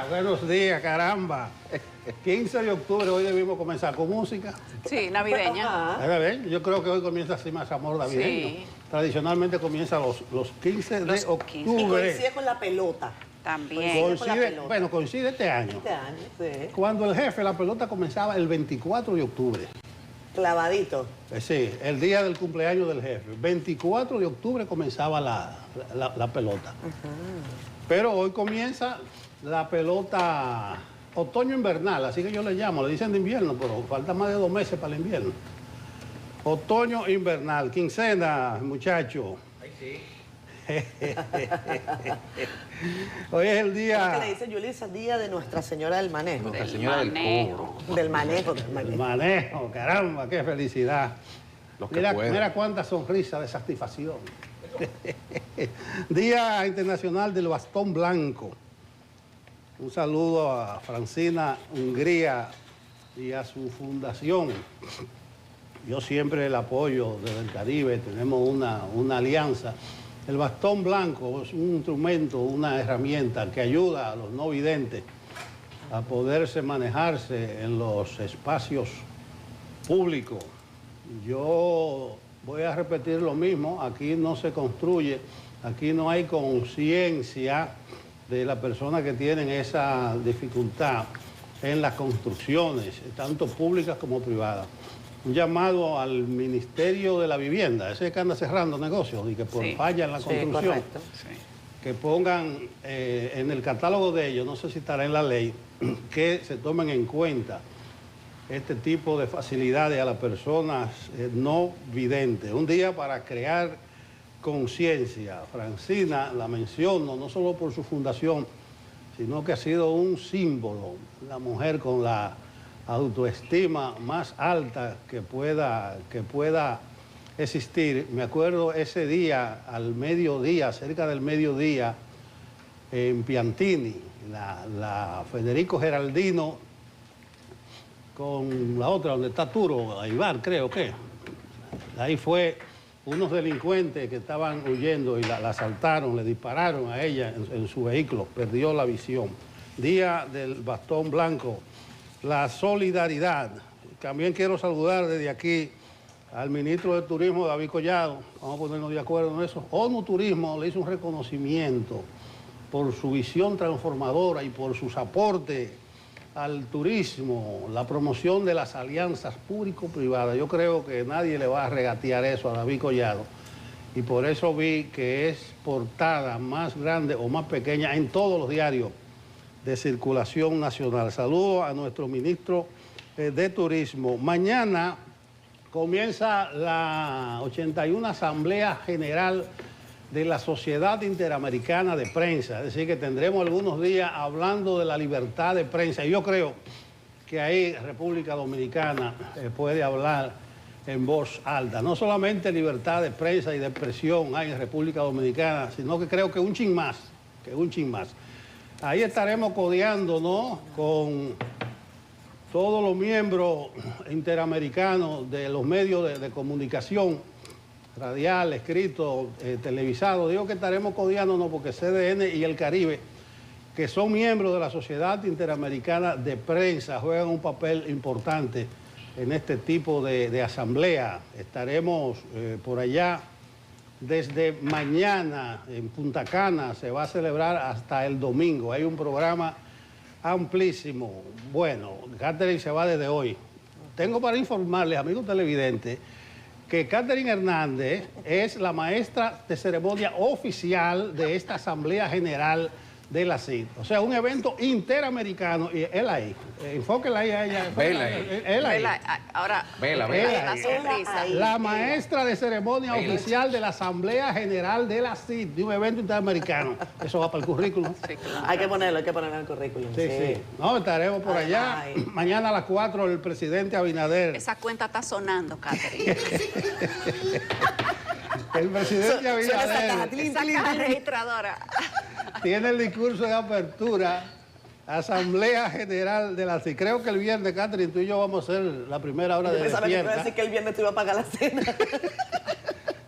Buenos días, caramba. 15 de octubre, hoy debimos comenzar con música. Sí, navideña. Yo creo que hoy comienza así más amor navideño. Sí. Tradicionalmente comienza los 15 de octubre. Y coincide con la pelota. También. Coincide este año. Este año, sí. Cuando el jefe, la pelota comenzaba el 24 de octubre. Clavadito. Sí, el día del cumpleaños del jefe. 24 de octubre comenzaba la pelota. Pero hoy comienza la pelota otoño-invernal, así que yo le llamo, le dicen de invierno, pero falta más de 2 meses para el invierno. Otoño-invernal, quincena, muchachos. Ay, sí. Hoy es el día... ¿Cómo que le dice Yulisa? Día de Nuestra Señora del Manejo. Nuestra Señora del Cobro. Del manejo. El manejo, caramba, qué felicidad. Los que pueden. Mira cuánta sonrisa de satisfacción. Día Internacional del Bastón Blanco. Un saludo a Francina Hungría y a su fundación. Yo siempre la apoyo desde el Caribe, tenemos una alianza. El bastón blanco es un instrumento, una herramienta que ayuda a los no videntes a poderse manejarse en los espacios públicos. Yo voy a repetir lo mismo, aquí no se construye, aquí no hay conciencia de las personas que tienen esa dificultad en las construcciones, tanto públicas como privadas. Un llamado al Ministerio de la Vivienda, ese que anda cerrando negocios y que por falla en la construcción, que pongan en el catálogo de ellos, no sé si estará en la ley, que se tomen en cuenta este tipo de facilidades a las personas no videntes. Un día para crear conciencia. Francina la menciono no solo por su fundación, sino que ha sido un símbolo, la mujer con la autoestima más alta que pueda existir. Me acuerdo ese día, al mediodía, cerca del mediodía, en Piantini, la Federico Geraldino con la otra, donde está Turo, Aibar, creo que. Ahí fue unos delincuentes que estaban huyendo y la asaltaron, le dispararon a ella en su vehículo, perdió la visión. Día del Bastón Blanco. La solidaridad. También quiero saludar desde aquí al ministro de Turismo, David Collado. Vamos a ponernos de acuerdo en eso. ONU Turismo le hizo un reconocimiento por su visión transformadora y por sus aportes al turismo, la promoción de las alianzas público-privadas. Yo creo que nadie le va a regatear eso a David Collado. Y por eso vi que es portada más grande o más pequeña en todos los diarios de circulación nacional. Saludo a nuestro ministro de Turismo. Mañana comienza la 81 Asamblea General de la Sociedad Interamericana de Prensa. Es decir, que tendremos algunos días hablando de la libertad de prensa. Y yo creo que ahí República Dominicana puede hablar en voz alta. No solamente libertad de prensa y de expresión hay en República Dominicana, sino que creo que un chin más. Ahí estaremos codeándonos con todos los miembros interamericanos de los medios de comunicación, radial, escrito, televisado. Digo que estaremos codeándonos porque CDN y el Caribe, que son miembros de la Sociedad Interamericana de Prensa, juegan un papel importante en este tipo de asamblea. Estaremos por allá. Desde mañana en Punta Cana se va a celebrar hasta el domingo. Hay un programa amplísimo. Bueno, Catherine se va desde hoy. Tengo para informarles, amigos televidentes, que Catherine Hernández es la maestra de ceremonia oficial de esta Asamblea General de la CID. O sea, un evento interamericano. Y él ahí. Enfóquela ahí a ella. Vela ahí. Él ahí. Ahora, Vela. la sonrisa. La maestra de ceremonia oficial de la Asamblea General de la CID, de un evento interamericano. Eso va para el currículum. Sí, claro. Hay que ponerlo en el currículum. Sí. No, estaremos por allá. Mañana a las 4 el presidente Abinader. Esa cuenta está sonando, Catherine. El presidente Abinader Esa caja registradora. tiene el discurso de apertura, Asamblea General de la CID. Creo que el viernes, Catherine, tú y yo vamos a hacer la primera hora de Yo pensaba que iba a despierta. decir que el viernes te iba a pagar la cena.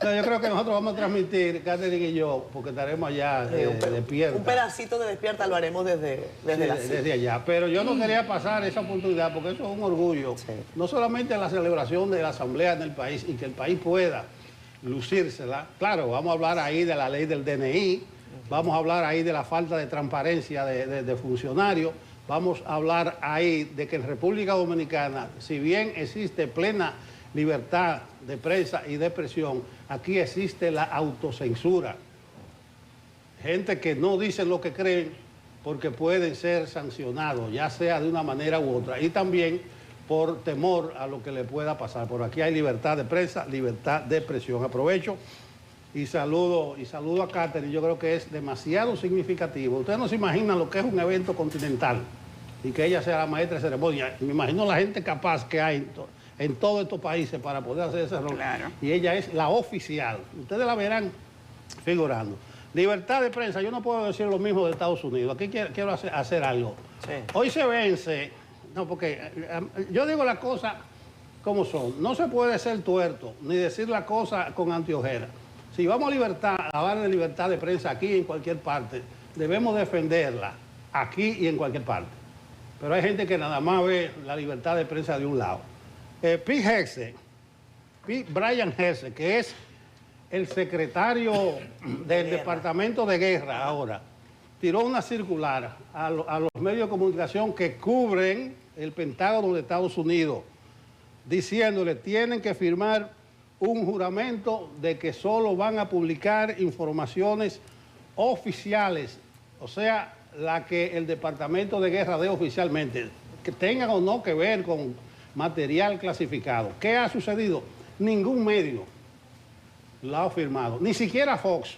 No, yo creo que nosotros vamos a transmitir, Catherine y yo, porque estaremos allá despierta. Un pedacito de Despierta lo haremos desde la cita. Desde allá. Pero yo no quería pasar esa oportunidad porque eso es un orgullo. Sí. No solamente la celebración de la asamblea en el país y que el país pueda lucírsela. Claro, vamos a hablar ahí de la ley del DNI, vamos a hablar ahí de la falta de transparencia de funcionarios, vamos a hablar ahí de que en República Dominicana, si bien existe plena libertad de prensa y de expresión, aquí existe la autocensura. Gente que no dice lo que creen porque pueden ser sancionados, ya sea de una manera u otra, y también por temor a lo que le pueda pasar. Por aquí hay libertad de prensa, libertad de expresión. Aprovecho y saludo a Catherine. Yo creo que es demasiado significativo. Ustedes no se imaginan lo que es un evento continental y que ella sea la maestra de ceremonia. Me imagino la gente capaz que hay en todos estos países para poder hacer ese rol. Claro. Y ella es la oficial. Ustedes la verán figurando. Libertad de prensa, yo no puedo decir lo mismo de Estados Unidos. Aquí quiero hacer algo. Sí. Hoy se vence, no, porque yo digo las cosas como son. No se puede ser tuerto, ni decir la cosa con anteojera. Si vamos a hablar de libertad de prensa aquí y en cualquier parte, debemos defenderla aquí y en cualquier parte. Pero hay gente que nada más ve la libertad de prensa de un lado. Brian Hesse, que es el secretario del Departamento de Guerra ahora, tiró una circular a los medios de comunicación que cubren el Pentágono de Estados Unidos, diciéndole tienen que firmar un juramento de que solo van a publicar informaciones oficiales, o sea, la que el Departamento de Guerra dé oficialmente, que tengan o no que ver con material clasificado. ¿Qué ha sucedido? Ningún medio la ha firmado, ni siquiera Fox.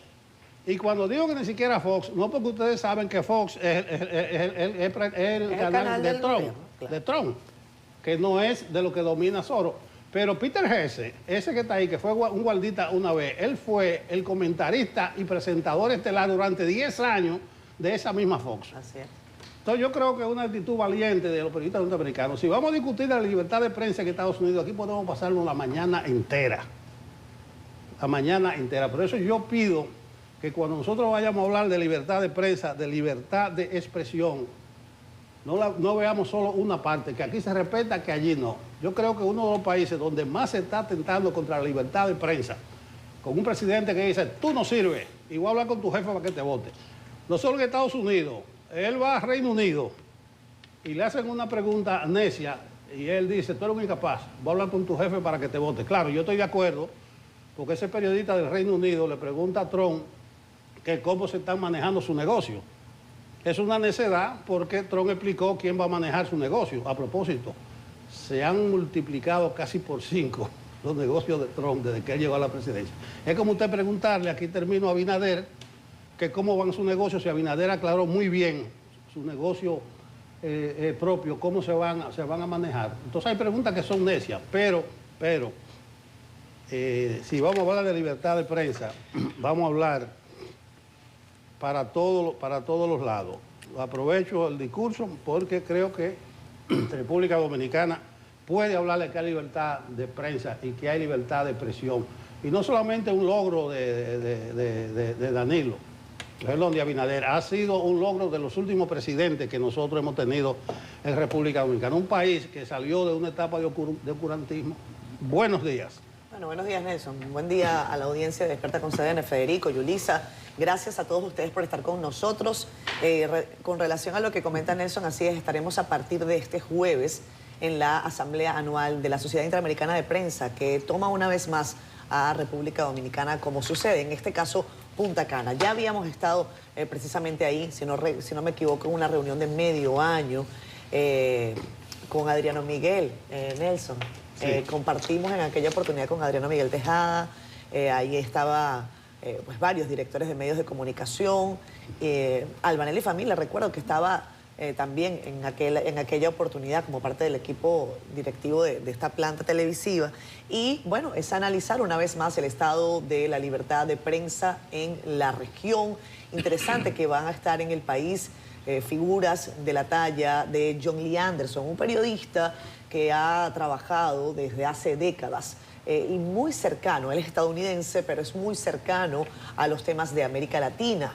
Y cuando digo que ni siquiera Fox, no porque ustedes saben que Fox es el canal de Trump, gobierno, claro. de Trump, que no es de lo que domina Soros. Pero Peter Hesse, ese que está ahí, que fue un guardita una vez, él fue el comentarista y presentador estelar durante 10 años de esa misma Fox. Así es. Entonces yo creo que es una actitud valiente de los periodistas norteamericanos. Si vamos a discutir la libertad de prensa en Estados Unidos, aquí podemos pasarnos la mañana entera. La mañana entera. Por eso yo pido que cuando nosotros vayamos a hablar de libertad de prensa, de libertad de expresión, no veamos solo una parte, que aquí se respeta, que allí no. Yo creo que uno de los países donde más se está atentando contra la libertad de prensa, con un presidente que dice, tú no sirves, y voy a hablar con tu jefe para que te vote. No solo en Estados Unidos, él va a Reino Unido y le hacen una pregunta necia y él dice, tú eres un incapaz, voy a hablar con tu jefe para que te vote. Claro, yo estoy de acuerdo, porque ese periodista del Reino Unido le pregunta a Trump que cómo se están manejando su negocio. Es una necedad porque Trump explicó quién va a manejar su negocio. A propósito, se han multiplicado casi por 5 los negocios de Trump desde que él llegó a la presidencia. Es como usted preguntarle, aquí termino a Abinader, que cómo van sus negocios, si Abinader aclaró muy bien su negocio propio, cómo se van a manejar. Entonces hay preguntas que son necias, pero si vamos a hablar de libertad de prensa, vamos a hablar para todos los lados. Aprovecho el discurso porque creo que República Dominicana puede hablarle que hay libertad de prensa y que hay libertad de expresión. Y no solamente un logro de Danilo, perdón, de Abinader, ha sido un logro de los últimos presidentes que nosotros hemos tenido en República Dominicana. Un país que salió de una etapa de oscurantismo. Buenos días. Bueno, buenos días, Nelson. Buen día a la audiencia de Despierta con CDN, Federico, Yulisa. Gracias a todos ustedes por estar con nosotros. Con relación a lo que comenta Nelson, así es, estaremos a partir de este jueves en la Asamblea Anual de la Sociedad Interamericana de Prensa, que toma una vez más a República Dominicana, como sucede en este caso Punta Cana. Ya habíamos estado precisamente ahí, si no me equivoco, en una reunión de medio año con Adriano Miguel, Nelson. Sí. Compartimos en aquella oportunidad con Adriano Miguel Tejada, ahí estaba pues varios directores de medios de comunicación, Albanelli Familia, recuerdo que estaba también en aquella oportunidad como parte del equipo directivo de esta planta televisiva. Y bueno, es analizar una vez más el estado de la libertad de prensa en la región. Interesante que van a estar en el país figuras de la talla de John Lee Anderson, un periodista que ha trabajado desde hace décadas y muy cercano. Él es estadounidense, pero es muy cercano a los temas de América Latina.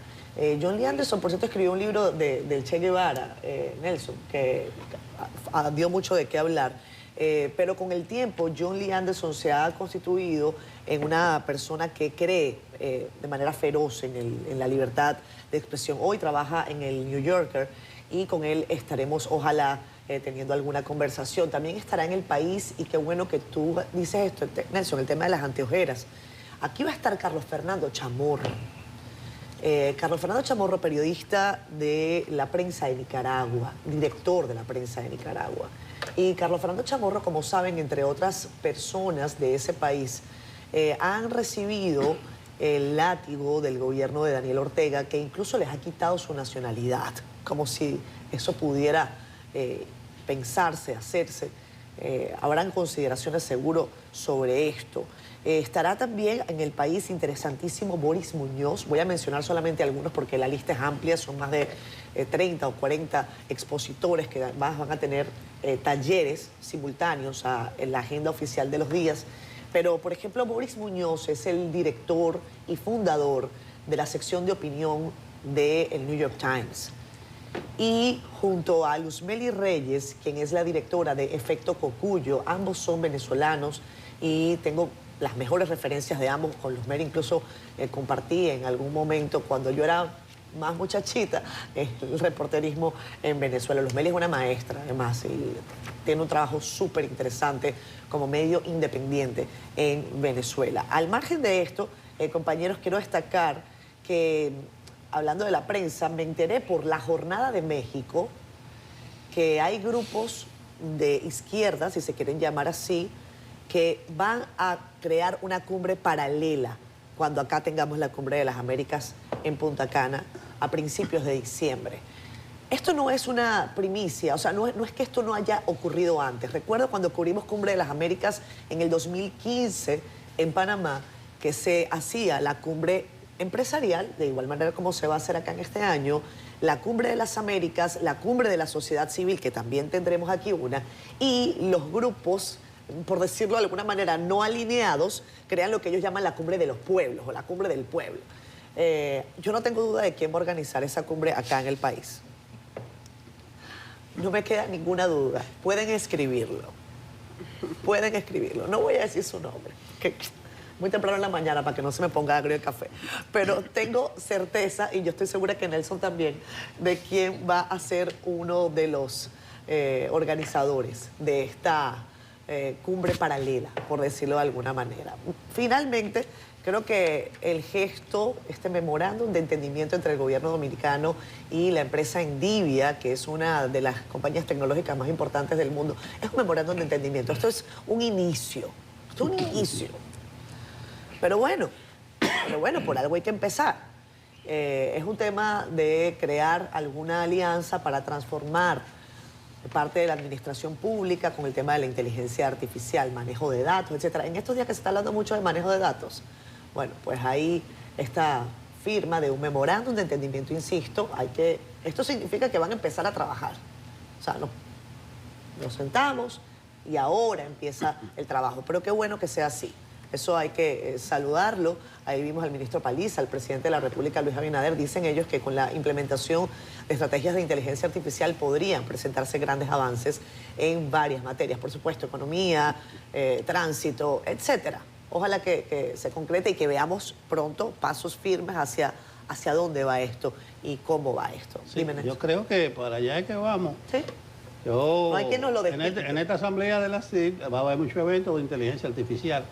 John Lee Anderson, por cierto, escribió un libro del Che Guevara, Nelson, que dio mucho de qué hablar. Pero con el tiempo, John Lee Anderson se ha constituido en una persona que cree de manera feroz en la libertad de expresión. Hoy trabaja en el New Yorker y con él estaremos, ojalá, teniendo alguna conversación. También estará en el país, y qué bueno que tú dices esto, Nelson, el tema de las anteojeras. Aquí va a estar Carlos Fernando Chamorro. Carlos Fernando Chamorro, periodista de la prensa de Nicaragua, director de la prensa de Nicaragua. Y Carlos Fernando Chamorro, como saben, entre otras personas de ese país, han recibido el látigo del gobierno de Daniel Ortega, que incluso les ha quitado su nacionalidad, como si eso pudiera pensarse, hacerse. Habrán consideraciones seguro sobre esto. Estará también en el país interesantísimo Boris Muñoz. Voy a mencionar solamente algunos porque la lista es amplia, son más de 30 o 40 expositores que van a tener talleres simultáneos en la agenda oficial de los días. Pero, por ejemplo, Boris Muñoz es el director y fundador de la sección de opinión del New York Times. Y junto a Luzmeli Reyes, quien es la directora de Efecto Cocuyo, ambos son venezolanos y tengo las mejores referencias de ambos. Con Luzmeli incluso compartí en algún momento, cuando yo era más muchachita, el reporterismo en Venezuela. Luzmeli es una maestra, además, y tiene un trabajo súper interesante como medio independiente en Venezuela. Al margen de esto, compañeros, quiero destacar que, hablando de la prensa, me enteré por la Jornada de México que hay grupos de izquierda, si se quieren llamar así, que van a crear una cumbre paralela cuando acá tengamos la Cumbre de las Américas en Punta Cana a principios de diciembre. Esto no es una primicia, o sea, no es que esto no haya ocurrido antes. Recuerdo cuando cubrimos Cumbre de las Américas en el 2015 en Panamá, que se hacía la cumbre empresarial, de igual manera como se va a hacer acá en este año, la Cumbre de las Américas, la Cumbre de la Sociedad Civil, que también tendremos aquí una, y los grupos, por decirlo de alguna manera, no alineados, crean lo que ellos llaman la Cumbre de los Pueblos o la Cumbre del Pueblo. Yo no tengo duda de quién va a organizar esa cumbre acá en el país. No me queda ninguna duda. Pueden escribirlo. Pueden escribirlo. No voy a decir su nombre, que muy temprano en la mañana para que no se me ponga agrio el café. Pero tengo certeza, y yo estoy segura que Nelson también, de quién va a ser uno de los organizadores de esta cumbre paralela, por decirlo de alguna manera. Finalmente, creo que el gesto, este memorándum de entendimiento entre el gobierno dominicano y la empresa Endivia, que es una de las compañías tecnológicas más importantes del mundo, es un memorándum de entendimiento. Esto es un inicio. Esto es un inicio. Pero bueno, por algo hay que empezar. Es un tema de crear alguna alianza para transformar parte de la administración pública con el tema de la inteligencia artificial, manejo de datos, etc. En estos días que se está hablando mucho de manejo de datos, bueno, pues ahí esta firma de un memorándum de entendimiento, insisto, esto significa que van a empezar a trabajar. O sea, nos sentamos y ahora empieza el trabajo. Pero qué bueno que sea así. Eso hay que saludarlo. Ahí vimos al ministro Paliza, al presidente de la República, Luis Abinader. Dicen ellos que con la implementación de estrategias de inteligencia artificial podrían presentarse grandes avances en varias materias. Por supuesto, economía, tránsito, etcétera. Ojalá que se concrete y que veamos pronto pasos firmes hacia dónde va esto y cómo va esto. Sí, yo creo que para allá es que vamos. ¿Sí? Yo, no hay quien nos lo desmiente. En esta asamblea de la CID va a haber muchos eventos de inteligencia artificial,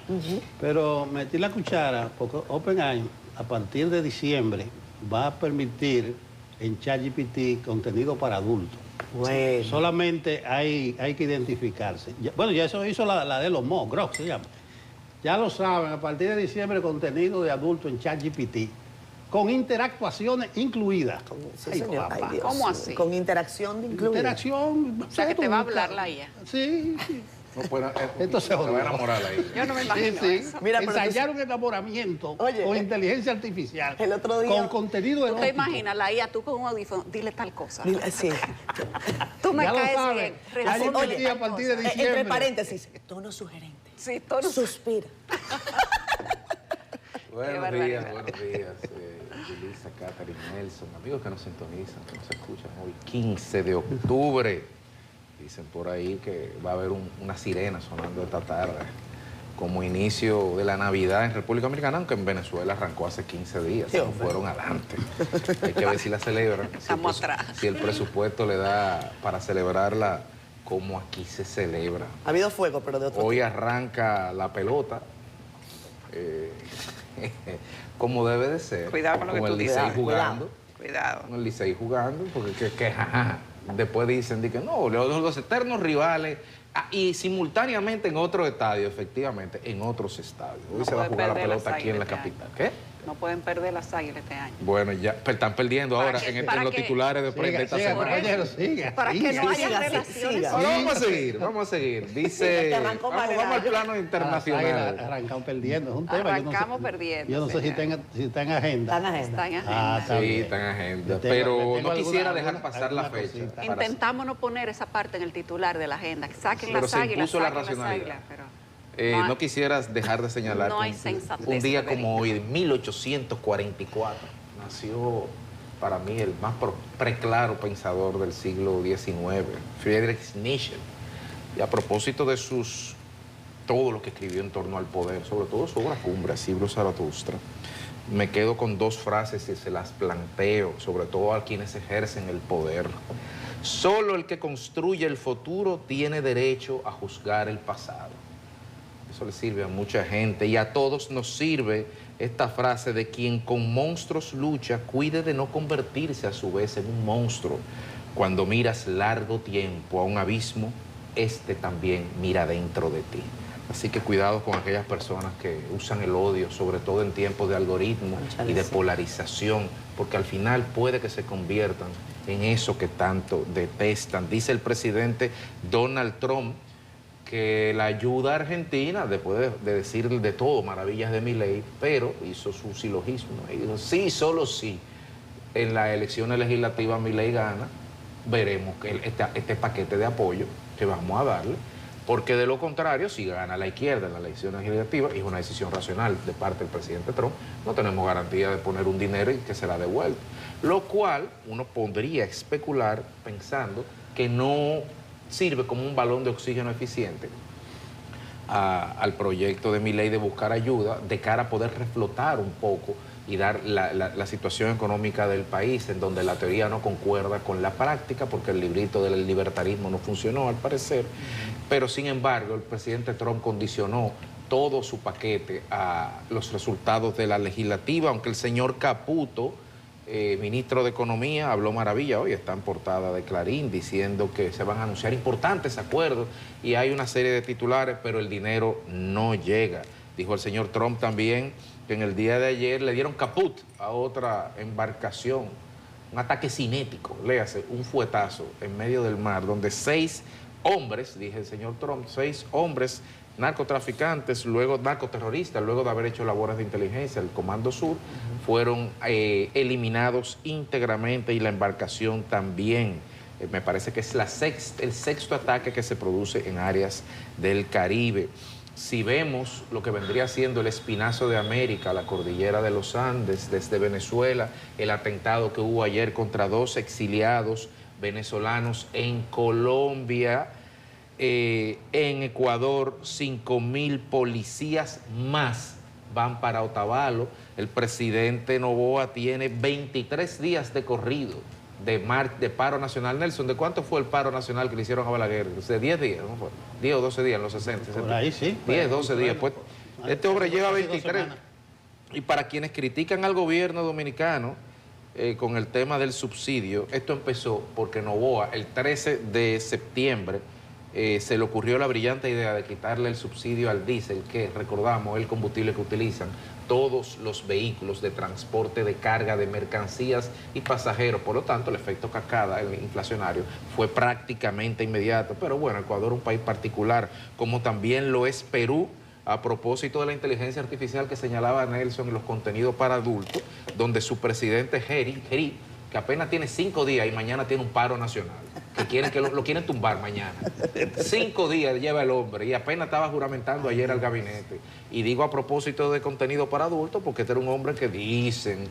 pero metí la cuchara porque OpenAI a partir de diciembre va a permitir en ChatGPT contenido para adultos. Bueno. Solamente hay que identificarse. Ya eso hizo la de los Mo, Grok se llama. Ya lo saben, a partir de diciembre contenido de adulto en ChatGPT, con interactuaciones incluidas. Sí, Ay, señor. papá. Ay, ¿cómo así? Con interacción de incluida. Interacción. O sea, que te va a hablar la IA. Sí. No puede, Esto se va a jodió. enamorar ahí. Yo no me imagino eso. Mira, pero ensayaron enamoramiento con inteligencia artificial. El otro día- con contenido ¿Tú te erótico. imaginas la IA, tú con un audífono, dile tal cosa? Sí. Tú me Ya lo caes saben. bien. Ya yo Responde metí tal a partir de cosa. diciembre. Entre paréntesis, tono sugerente. Sí, todo no- Suspira. Buenos barbaridad. días, Yulisa, Catherine, Nelson, amigos que nos sintonizan, que nos escuchan hoy, 15 de octubre. Dicen por ahí que va a haber una sirena sonando esta tarde, como inicio de la Navidad en República Dominicana, aunque en Venezuela arrancó hace 15 días, Sí, no hombre. fueron adelante. Hay que ver si la celebran. Estamos atrás. Si el presupuesto le da para celebrarla como aquí se celebra. Ha habido fuego, pero de otro Hoy tipo. arranca la pelota, como debe de ser. Cuidado con lo que el tú dices. Licey Cuidado, jugando. Cuidado. Con el Licey jugando, porque jaja. Después dicen que no, los eternos rivales, y simultáneamente en otro estadio, efectivamente, en otros estadios. Hoy No se va a puede jugar la perder las pelota aquí en la Águilas este capital. ¿Qué? No pueden perder las Águilas este año. Bueno, ya están perdiendo ¿Para ahora qué? en ¿Para los qué? titulares de Siga, esta siga, semana. compañero, siga. Para que siga. no haya siga, relaciones. siga. Ahora vamos a seguir. Dice, Que arrancó vamos al Mariana. plano Las internacional. Águilas arrancan perdiendo, es un tema. Arrancamos perdiendo, Yo no sé si señor. está en agenda. Está en agenda. Está en Ah, agenda. está Sí, bien. está en agenda. Yo tengo- Pero tengo no quisiera alguna- dejar pasar la alguna fecha. cosita. Intentamos no poner esa parte en el titular de la agenda. Que saquen Pero las se Águilas, impuso la saquen las racionalidad. Águilas, pero No quisieras dejar de señalar No que hay un sensatez, día como Federico. hoy, de 1844, nació para mí el más preclaro pensador del siglo XIX, Friedrich Nietzsche. Y a propósito de todo lo que escribió en torno al poder, sobre todo su obra cumbre, Libro Zaratustra, me quedo con dos frases y se las planteo, sobre todo a quienes ejercen el poder. Solo el que construye el futuro tiene derecho a juzgar el pasado. Eso le sirve a mucha gente y a todos nos sirve esta frase de quien con monstruos lucha, cuide de no convertirse a su vez en un monstruo. Cuando miras largo tiempo a un abismo, este también mira dentro de ti. Así que cuidado con aquellas personas que usan el odio, sobre todo en tiempos de algoritmos y de polarización, porque al final puede que se conviertan en eso que tanto detestan. Dice el presidente Donald Trump que la ayuda a Argentina, después de decir de todo, maravillas de Milei, pero hizo su silogismo y dijo, sí, solo sí, en las elecciones legislativas Milei gana, veremos que este paquete de apoyo que vamos a darle, porque de lo contrario, si gana la izquierda en las elecciones legislativas, y es una decisión racional de parte del presidente Trump, no tenemos garantía de poner un dinero y que será devuelto. Lo cual uno podría especular pensando que no sirve como un balón de oxígeno eficiente al proyecto de Milei de buscar ayuda de cara a poder reflotar un poco y dar la situación económica del país, en donde la teoría no concuerda con la práctica, porque el librito del libertarismo no funcionó al parecer, pero sin embargo el presidente Trump condicionó todo su paquete a los resultados de la legislativa, aunque el señor Caputo, ministro de Economía, habló maravilla, hoy está en portada de Clarín diciendo que se van a anunciar importantes acuerdos y hay una serie de titulares, pero el dinero no llega. Dijo el señor Trump también que en el día de ayer le dieron caput a otra embarcación, un ataque cinético, léase, un fuetazo en medio del mar, donde 6 hombres, dije el señor Trump, 6 hombres narcotraficantes, luego narcoterroristas, luego de haber hecho labores de inteligencia, el Comando Sur, fueron eliminados íntegramente y la embarcación también. Me parece que es el sexto ataque que se produce en áreas del Caribe. Si vemos lo que vendría siendo el espinazo de América, la cordillera de los Andes, desde Venezuela, el atentado que hubo ayer contra 2 exiliados venezolanos en Colombia, en Ecuador 5.000 policías más van para Otavalo. El presidente Noboa tiene 23 días de corrido de paro nacional. Nelson, ¿de cuánto fue el paro nacional que le hicieron a Balaguer? ¿De 10 días? ¿No fue? 10 o 12 días en los 60. Por ahí sí. 10, 12 días. Pues, este hombre lleva hace 2 23. semanas. Y para quienes critican al gobierno dominicano con el tema del subsidio, esto empezó porque Noboa el 13 de septiembre se le ocurrió la brillante idea de quitarle el subsidio al diésel, que recordamos es el combustible que utilizan todos los vehículos de transporte de carga de mercancías y pasajeros. Por lo tanto, el efecto cascada, el inflacionario, fue prácticamente inmediato. Pero bueno, Ecuador es un país particular, como también lo es Perú, a propósito de la inteligencia artificial que señalaba Nelson en los contenidos para adultos, donde su presidente Geri, que apenas tiene 5 días y mañana tiene un paro nacional. que quieren que lo quieren tumbar mañana. 5 días lleva el hombre y apenas estaba juramentando ayer al gabinete. Y digo a propósito de contenido para adultos, porque este era un hombre que dicen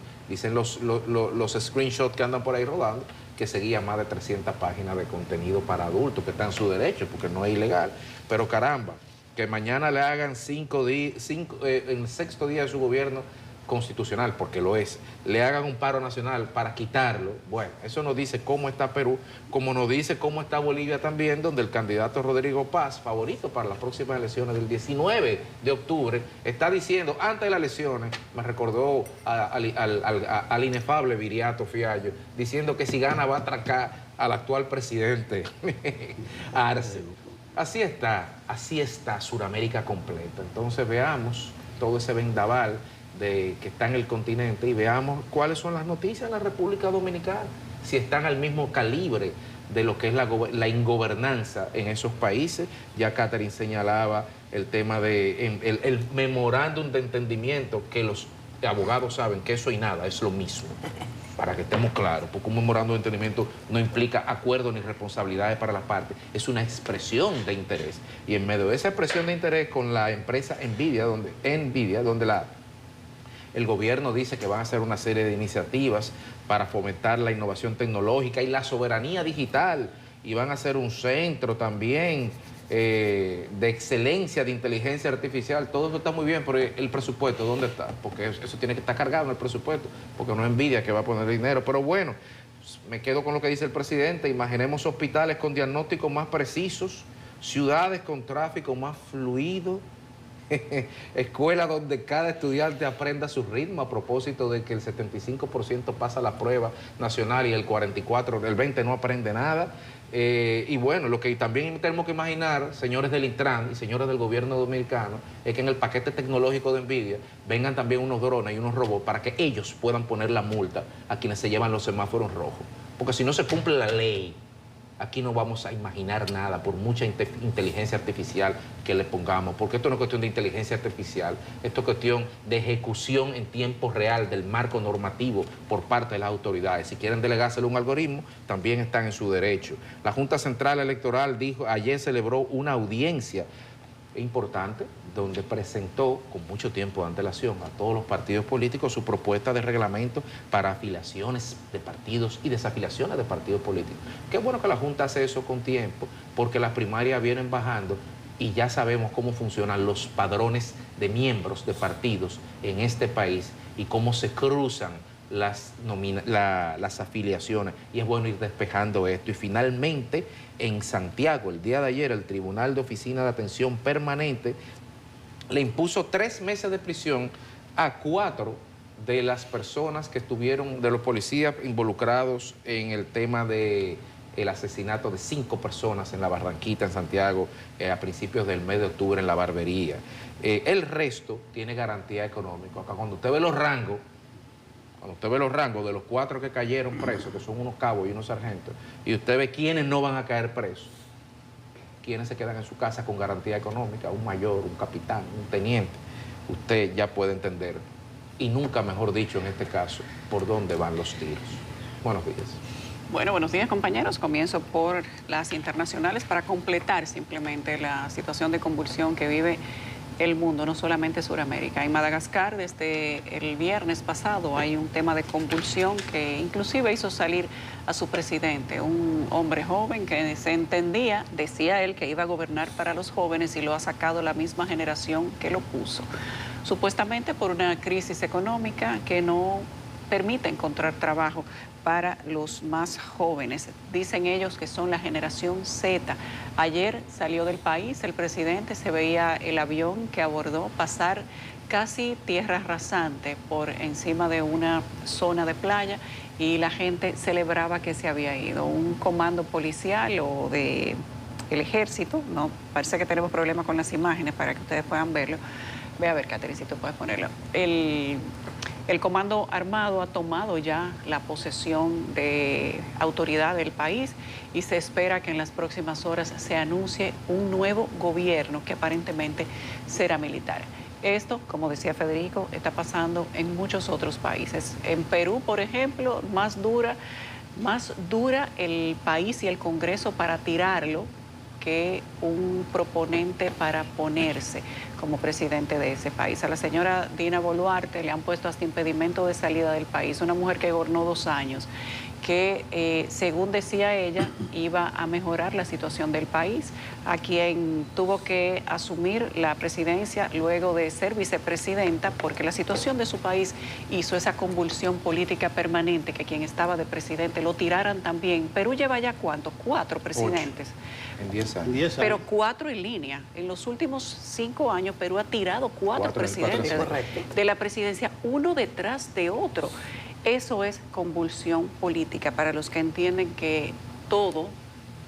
los screenshots que andan por ahí rodando, que seguía más de 300 páginas de contenido para adultos, que está en su derecho, porque no es ilegal. Pero caramba, que mañana le hagan 5 días, en el 6º día de su gobierno constitucional, porque lo es, le hagan un paro nacional para quitarlo. Bueno, eso nos dice cómo está Perú, como nos dice cómo está Bolivia también, donde el candidato Rodrigo Paz, favorito para las próximas elecciones del 19 de octubre, está diciendo, antes de las elecciones, me recordó al inefable Viriato Fiallo, diciendo que si gana va a atracar al actual presidente Arce. Así está Sudamérica completa. Entonces veamos todo ese vendaval que está en el continente y veamos cuáles son las noticias en la República Dominicana, si están al mismo calibre de lo que es la ingobernanza en esos países. Ya Catherine señalaba el tema de el memorándum de entendimiento, que los abogados saben que eso y nada es lo mismo, para que estemos claros, porque un memorándum de entendimiento no implica acuerdos ni responsabilidades para las partes, es una expresión de interés. Y en medio de esa expresión de interés con la empresa Nvidia, donde el gobierno dice que van a hacer una serie de iniciativas para fomentar la innovación tecnológica y la soberanía digital, y van a hacer un centro también de excelencia de inteligencia artificial. Todo eso está muy bien, pero el presupuesto, ¿dónde está? Porque eso tiene que estar cargado en el presupuesto, porque no es Nvidia que va a poner dinero. Pero bueno, me quedo con lo que dice el presidente. Imaginemos hospitales con diagnósticos más precisos, ciudades con tráfico más fluido, escuelas donde cada estudiante aprenda su ritmo, a propósito de que el 75% pasa la prueba nacional y el 20% no aprende nada. Y bueno, lo que también tenemos que imaginar, señores del Intran y señores del gobierno dominicano, es que en el paquete tecnológico de Nvidia vengan también unos drones y unos robots para que ellos puedan poner la multa a quienes se llevan los semáforos rojos. Porque si no se cumple la ley, aquí no vamos a imaginar nada, por mucha inteligencia artificial que le pongamos, porque esto no es cuestión de inteligencia artificial, esto es cuestión de ejecución en tiempo real del marco normativo por parte de las autoridades. Si quieren delegárselo a un algoritmo, también están en su derecho. La Junta Central Electoral ayer celebró una audiencia importante, donde presentó con mucho tiempo de antelación a todos los partidos políticos su propuesta de reglamento para afiliaciones de partidos y desafiliaciones de partidos políticos. Qué bueno que la Junta hace eso con tiempo, porque las primarias vienen bajando y ya sabemos cómo funcionan los padrones de miembros de partidos en este país y cómo se cruzan las afiliaciones, y es bueno ir despejando esto. Y finalmente, en Santiago, el día de ayer, el Tribunal de Oficina de Atención Permanente le impuso 3 meses de prisión a 4 de las personas que estuvieron, de los policías involucrados en el tema del asesinato de 5 personas en la Barranquita, en Santiago, a principios del mes de octubre en La Barbería. El resto tiene garantía económica. Acá cuando usted ve los rangos, de los 4 que cayeron presos, que son unos cabos y unos sargentos, y usted ve quiénes no van a caer presos, quiénes se quedan en su casa con garantía económica, un mayor, un capitán, un teniente, usted ya puede entender, y nunca mejor dicho en este caso, por dónde van los tiros. Buenos días. Bueno, buenos días, compañeros. Comienzo por las internacionales para completar simplemente la situación de convulsión que vive el mundo, no solamente Sudamérica. En Madagascar, desde el viernes pasado, hay un tema de convulsión que inclusive hizo salir a su presidente, un hombre joven que se entendía, decía él, que iba a gobernar para los jóvenes, y lo ha sacado la misma generación que lo puso. Supuestamente por una crisis económica que no permite encontrar trabajo para los más jóvenes. Dicen ellos que son la generación Z. Ayer salió del país el presidente, se veía el avión que abordó pasar casi tierra rasante por encima de una zona de playa, y la gente celebraba que se había ido. Un comando policial o de el ejército, no, parece que tenemos problemas con las imágenes para que ustedes puedan verlo. Ve a ver, Catherine, si tú puedes ponerlo. El comando armado ha tomado ya la posesión de autoridad del país, y se espera que en las próximas horas se anuncie un nuevo gobierno que aparentemente será militar. Esto, como decía Federico, está pasando en muchos otros países. En Perú, por ejemplo, más dura más dura el país y el Congreso para tirarlo que un proponente para ponerse como presidente de ese país. A la señora Dina Boluarte le han puesto hasta impedimento de salida del país, una mujer que gobernó 2 años, que según decía ella, iba a mejorar la situación del país, a quien tuvo que asumir la presidencia luego de ser vicepresidenta, porque la situación de su país hizo esa convulsión política permanente, que quien estaba de presidente lo tiraran también. Perú lleva ya ¿cuánto? 4 presidentes. 8 en 10 años. 10 años. Pero 4 en línea. En los últimos 5 años Perú ha tirado 4 presidentes de la presidencia, uno detrás de otro. Eso es convulsión política para los que entienden que todo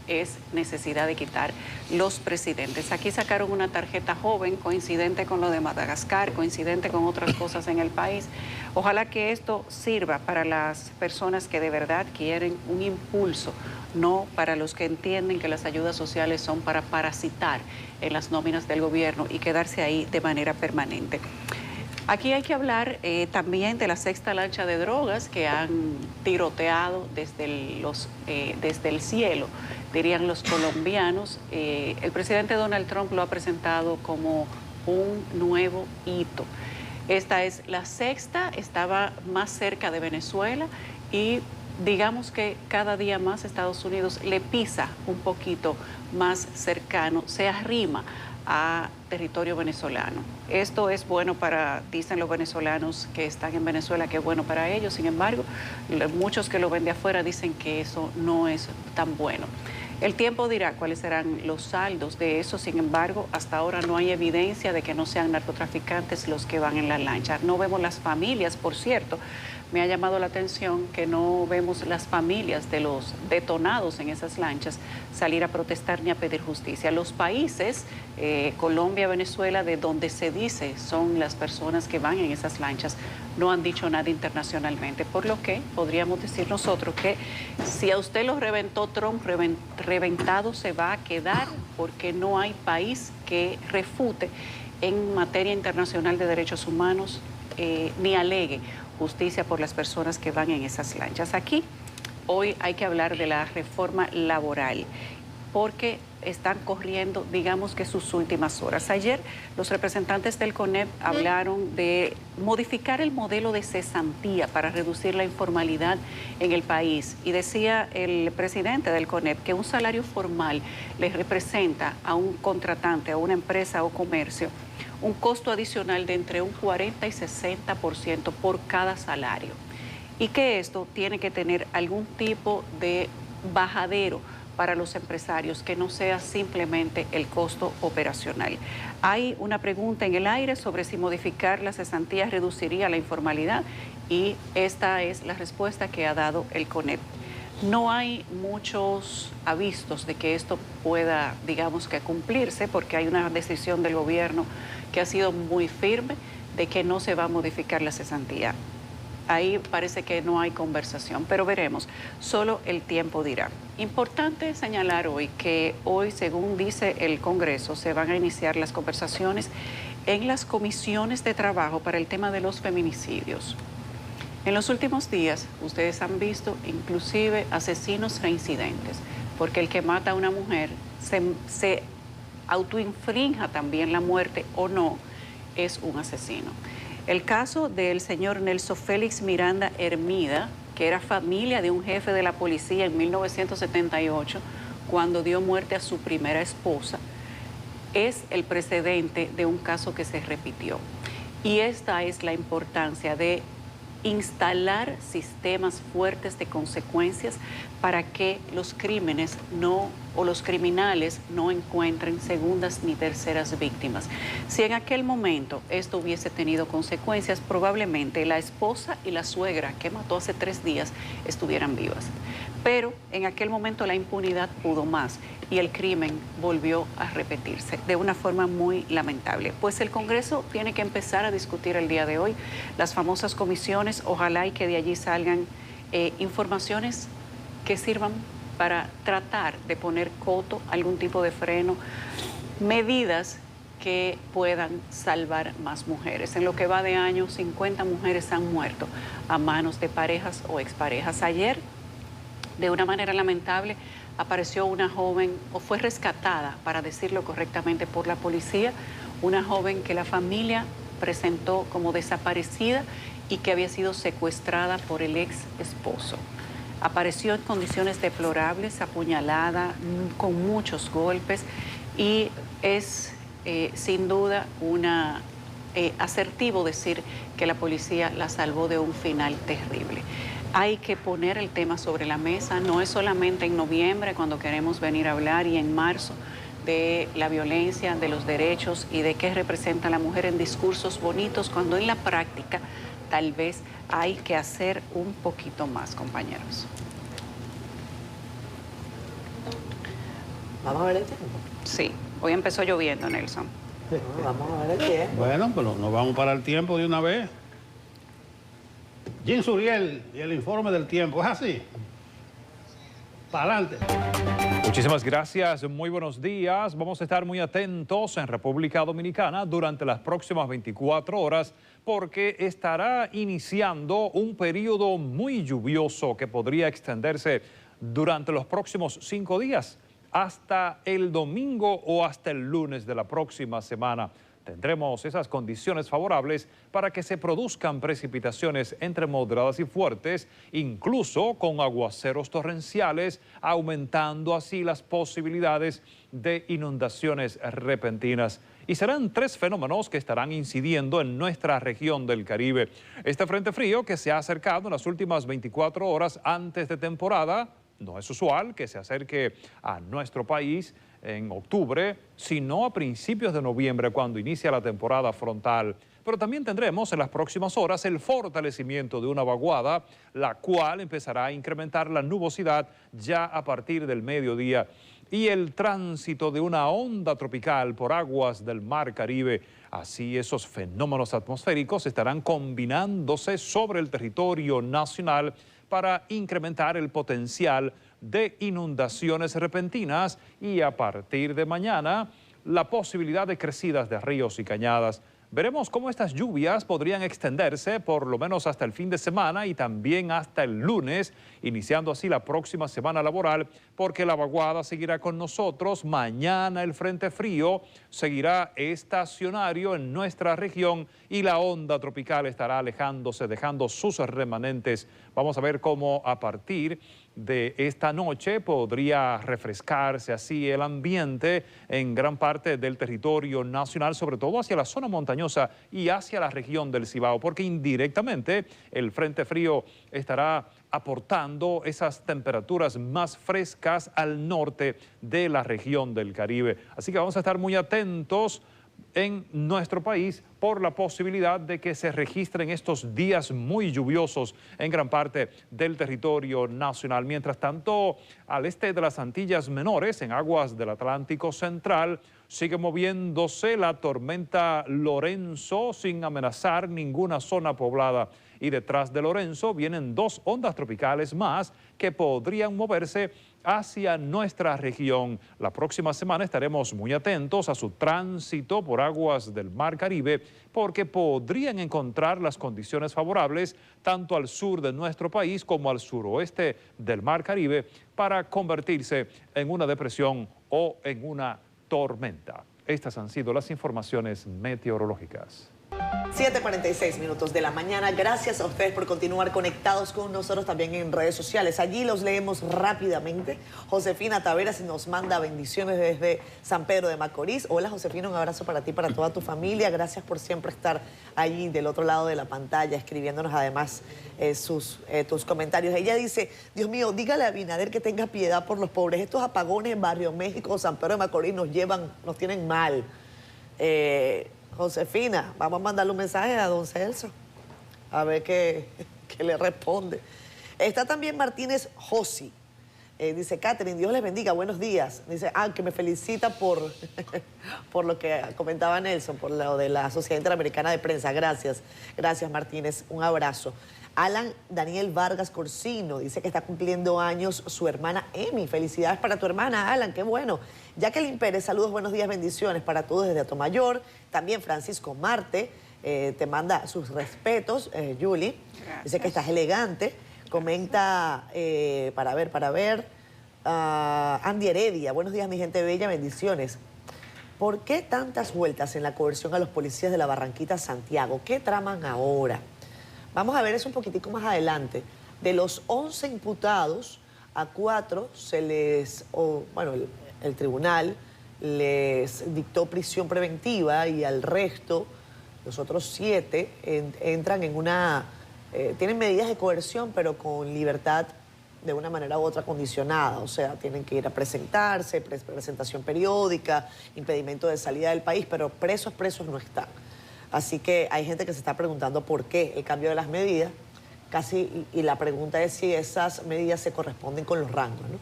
es necesidad de quitar los presidentes. Aquí sacaron una tarjeta joven, coincidente con lo de Madagascar, coincidente con otras cosas en el país. Ojalá que esto sirva para las personas que de verdad quieren un impulso, no para los que entienden que las ayudas sociales son para parasitar en las nóminas del gobierno y quedarse ahí de manera permanente. Aquí hay que hablar también de la 6ª lancha de drogas que han tiroteado desde el cielo, dirían los colombianos. El presidente Donald Trump lo ha presentado como un nuevo hito. Esta es la 6ª, estaba más cerca de Venezuela y digamos que cada día más Estados Unidos le pisa un poquito más cercano, se arrima a territorio venezolano. Esto es bueno para, dicen los venezolanos que están en Venezuela, que es bueno para ellos. Sin embargo, muchos que lo ven de afuera dicen que eso no es tan bueno. El tiempo dirá cuáles serán los saldos de eso. Sin embargo, hasta ahora no hay evidencia de que no sean narcotraficantes los que van en la lancha. No vemos las familias, por cierto. Me ha llamado la atención que no vemos las familias de los detonados en esas lanchas salir a protestar ni a pedir justicia. Los países, Colombia, Venezuela, de donde se dice son las personas que van en esas lanchas, no han dicho nada internacionalmente, por lo que podríamos decir nosotros que si a usted lo reventó Trump, reventado se va a quedar, porque no hay país que refute en materia internacional de derechos humanos ni alegue justicia por las personas que van en esas lanchas. Aquí hoy hay que hablar de la reforma laboral, porque están corriendo, digamos que sus últimas horas. Ayer los representantes del CONEP hablaron de modificar el modelo de cesantía para reducir la informalidad en el país. Y decía el presidente del CONEP que un salario formal les representa a un contratante, a una empresa o comercio, un costo adicional de entre un 40 y 60% por cada salario. Y que esto tiene que tener algún tipo de bajadero para los empresarios, que no sea simplemente el costo operacional. Hay una pregunta en el aire sobre si modificar la cesantía reduciría la informalidad, y esta es la respuesta que ha dado el CONEP. No hay muchos avisos de que esto pueda, digamos que cumplirse, porque hay una decisión del gobierno que ha sido muy firme de que no se va a modificar la cesantía. Ahí parece que no hay conversación, pero veremos, solo el tiempo dirá. Importante señalar hoy que hoy, según dice el Congreso, se van a iniciar las conversaciones en las comisiones de trabajo para el tema de los feminicidios. En los últimos días, ustedes han visto inclusive asesinos reincidentes, porque el que mata a una mujer se autoinfrinja también la muerte o no, es un asesino. El caso del señor Nelson Félix Miranda Hermida, que era familia de un jefe de la policía en 1978, cuando dio muerte a su primera esposa, es el precedente de un caso que se repitió. Y esta es la importancia de instalar sistemas fuertes de consecuencias para que los crímenes los criminales no encuentren segundas ni terceras víctimas. Si en aquel momento esto hubiese tenido consecuencias, probablemente la esposa y la suegra que mató hace 3 días estuvieran vivas. Pero en aquel momento la impunidad pudo más y el crimen volvió a repetirse de una forma muy lamentable. Pues el Congreso tiene que empezar a discutir el día de hoy las famosas comisiones. Ojalá y que de allí salgan informaciones que sirvan para tratar de poner coto, algún tipo de freno, medidas que puedan salvar más mujeres. En lo que va de año, 50 mujeres han muerto a manos de parejas o exparejas. Ayer De una manera lamentable, apareció una joven, o fue rescatada, para decirlo correctamente, por la policía, una joven que la familia presentó como desaparecida y que había sido secuestrada por el ex esposo. Apareció en condiciones deplorables, apuñalada, con muchos golpes, y es sin duda asertivo decir que la policía la salvó de un final terrible. Hay que poner el tema sobre la mesa, no es solamente en noviembre cuando queremos venir a hablar, y en marzo, de la violencia, de los derechos y de qué representa la mujer en discursos bonitos, cuando en la práctica tal vez hay que hacer un poquito más, compañeros. Vamos a ver el tiempo. Sí, hoy empezó lloviendo, Nelson. Vamos a ver el tiempo. Bueno, pero nos vamos para el tiempo de una vez. Jim Suriel y el informe del tiempo, ¿es así? Para adelante. Muchísimas gracias, muy buenos días. Vamos a estar muy atentos en República Dominicana durante las próximas 24 horas porque estará iniciando un periodo muy lluvioso que podría extenderse durante los próximos 5 días, hasta el domingo o hasta el lunes de la próxima semana. Tendremos esas condiciones favorables para que se produzcan precipitaciones entre moderadas y fuertes, incluso con aguaceros torrenciales, aumentando así las posibilidades de inundaciones repentinas. Y serán 3 fenómenos que estarán incidiendo en nuestra región del Caribe. Este frente frío que se ha acercado en las últimas 24 horas antes de temporada. No es usual que se acerque a nuestro país en octubre, sino a principios de noviembre, cuando inicia la temporada frontal. Pero también tendremos en las próximas horas el fortalecimiento de una vaguada, la cual empezará a incrementar la nubosidad ya a partir del mediodía, y el tránsito de una onda tropical por aguas del Mar Caribe. Así, esos fenómenos atmosféricos estarán combinándose sobre el territorio nacional para incrementar el potencial de inundaciones repentinas, y a partir de mañana la posibilidad de crecidas de ríos y cañadas. Veremos cómo estas lluvias podrían extenderse por lo menos hasta el fin de semana y también hasta el lunes, iniciando así la próxima semana laboral, porque la vaguada seguirá con nosotros. Mañana el frente frío seguirá estacionario en nuestra región y la onda tropical estará alejándose, dejando sus remanentes. Vamos a ver cómo a partir de esta noche podría refrescarse así el ambiente en gran parte del territorio nacional, sobre todo hacia la zona montañosa y hacia la región del Cibao, porque indirectamente el frente frío estará aportando esas temperaturas más frescas al norte de la región del Caribe. Así que vamos a estar muy atentos en nuestro país por la posibilidad de que se registren estos días muy lluviosos en gran parte del territorio nacional. Mientras tanto, al este de las Antillas Menores, en aguas del Atlántico Central, sigue moviéndose la tormenta Lorenzo sin amenazar ninguna zona poblada. Y detrás de Lorenzo vienen 2 ondas tropicales más que podrían moverse hacia nuestra región. La próxima semana estaremos muy atentos a su tránsito por aguas del Mar Caribe, porque podrían encontrar las condiciones favorables tanto al sur de nuestro país como al suroeste del Mar Caribe para convertirse en una depresión o en una tormenta. Estas han sido las informaciones meteorológicas. 7:46 minutos de la mañana. Gracias a ustedes por continuar conectados con nosotros también en redes sociales. Allí los leemos rápidamente. Josefina Taveras nos manda bendiciones desde San Pedro de Macorís. Hola, Josefina, un abrazo para ti, para toda tu familia. Gracias por siempre estar allí del otro lado de la pantalla, escribiéndonos además tus comentarios. Ella dice: Dios mío, dígale a Abinader que tenga piedad por los pobres. Estos apagones en Barrio México, San Pedro de Macorís nos tienen mal. Josefina, vamos a mandarle un mensaje a don Celso, a ver qué le responde. Está también Martínez Josi. Dice: Catherine, Dios les bendiga, buenos días. Dice: que me felicita por lo que comentaba Nelson, por lo de la Sociedad Interamericana de Prensa. Gracias, gracias Martínez, un abrazo. Alan Daniel Vargas Corsino dice que está cumpliendo años su hermana Emi. Felicidades para tu hermana, Alan, qué bueno. Jacqueline Pérez, saludos, buenos días, bendiciones para todos desde Atomayor. También Francisco Marte te manda sus respetos, Julie. Dice que estás elegante. Comenta, para ver, Andy Heredia. Buenos días, mi gente bella, bendiciones. ¿Por qué tantas vueltas en la coerción a los policías de la Barranquita Santiago? ¿Qué traman ahora? Vamos a ver eso un poquitico más adelante. De los 11 imputados, a 4 se les, el tribunal les dictó prisión preventiva y al resto, los otros 7, entran en tienen medidas de coerción, pero con libertad de una manera u otra condicionada. O sea, tienen que ir a presentarse, presentación periódica, impedimento de salida del país, pero presos no están. Así que hay gente que se está preguntando por qué el cambio de las medidas, y la pregunta es si esas medidas se corresponden con los rangos, ¿no?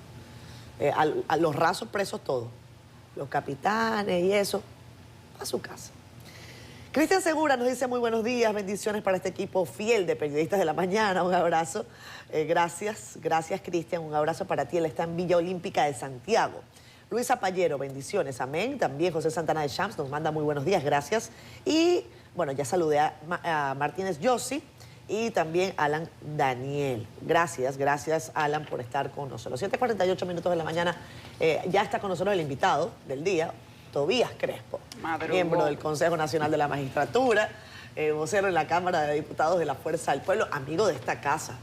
A los rasos presos todos, los capitanes y eso, a su casa. Cristian Segura nos dice muy buenos días, bendiciones para este equipo fiel de periodistas de la mañana, un abrazo. Gracias Cristian, un abrazo para ti, él está en Villa Olímpica de Santiago. Luisa Pallero, bendiciones, amén. También José Santana de Champs nos manda muy buenos días, gracias. Y bueno, ya saludé a Martínez Yossi y también Alan Daniel. Gracias Alan por estar con nosotros. 7:48 minutos de la mañana, ya está con nosotros el invitado del día, Tobías Crespo, miembro del Consejo Nacional de la Magistratura, vocero en la Cámara de Diputados de la Fuerza del Pueblo, amigo de esta casa.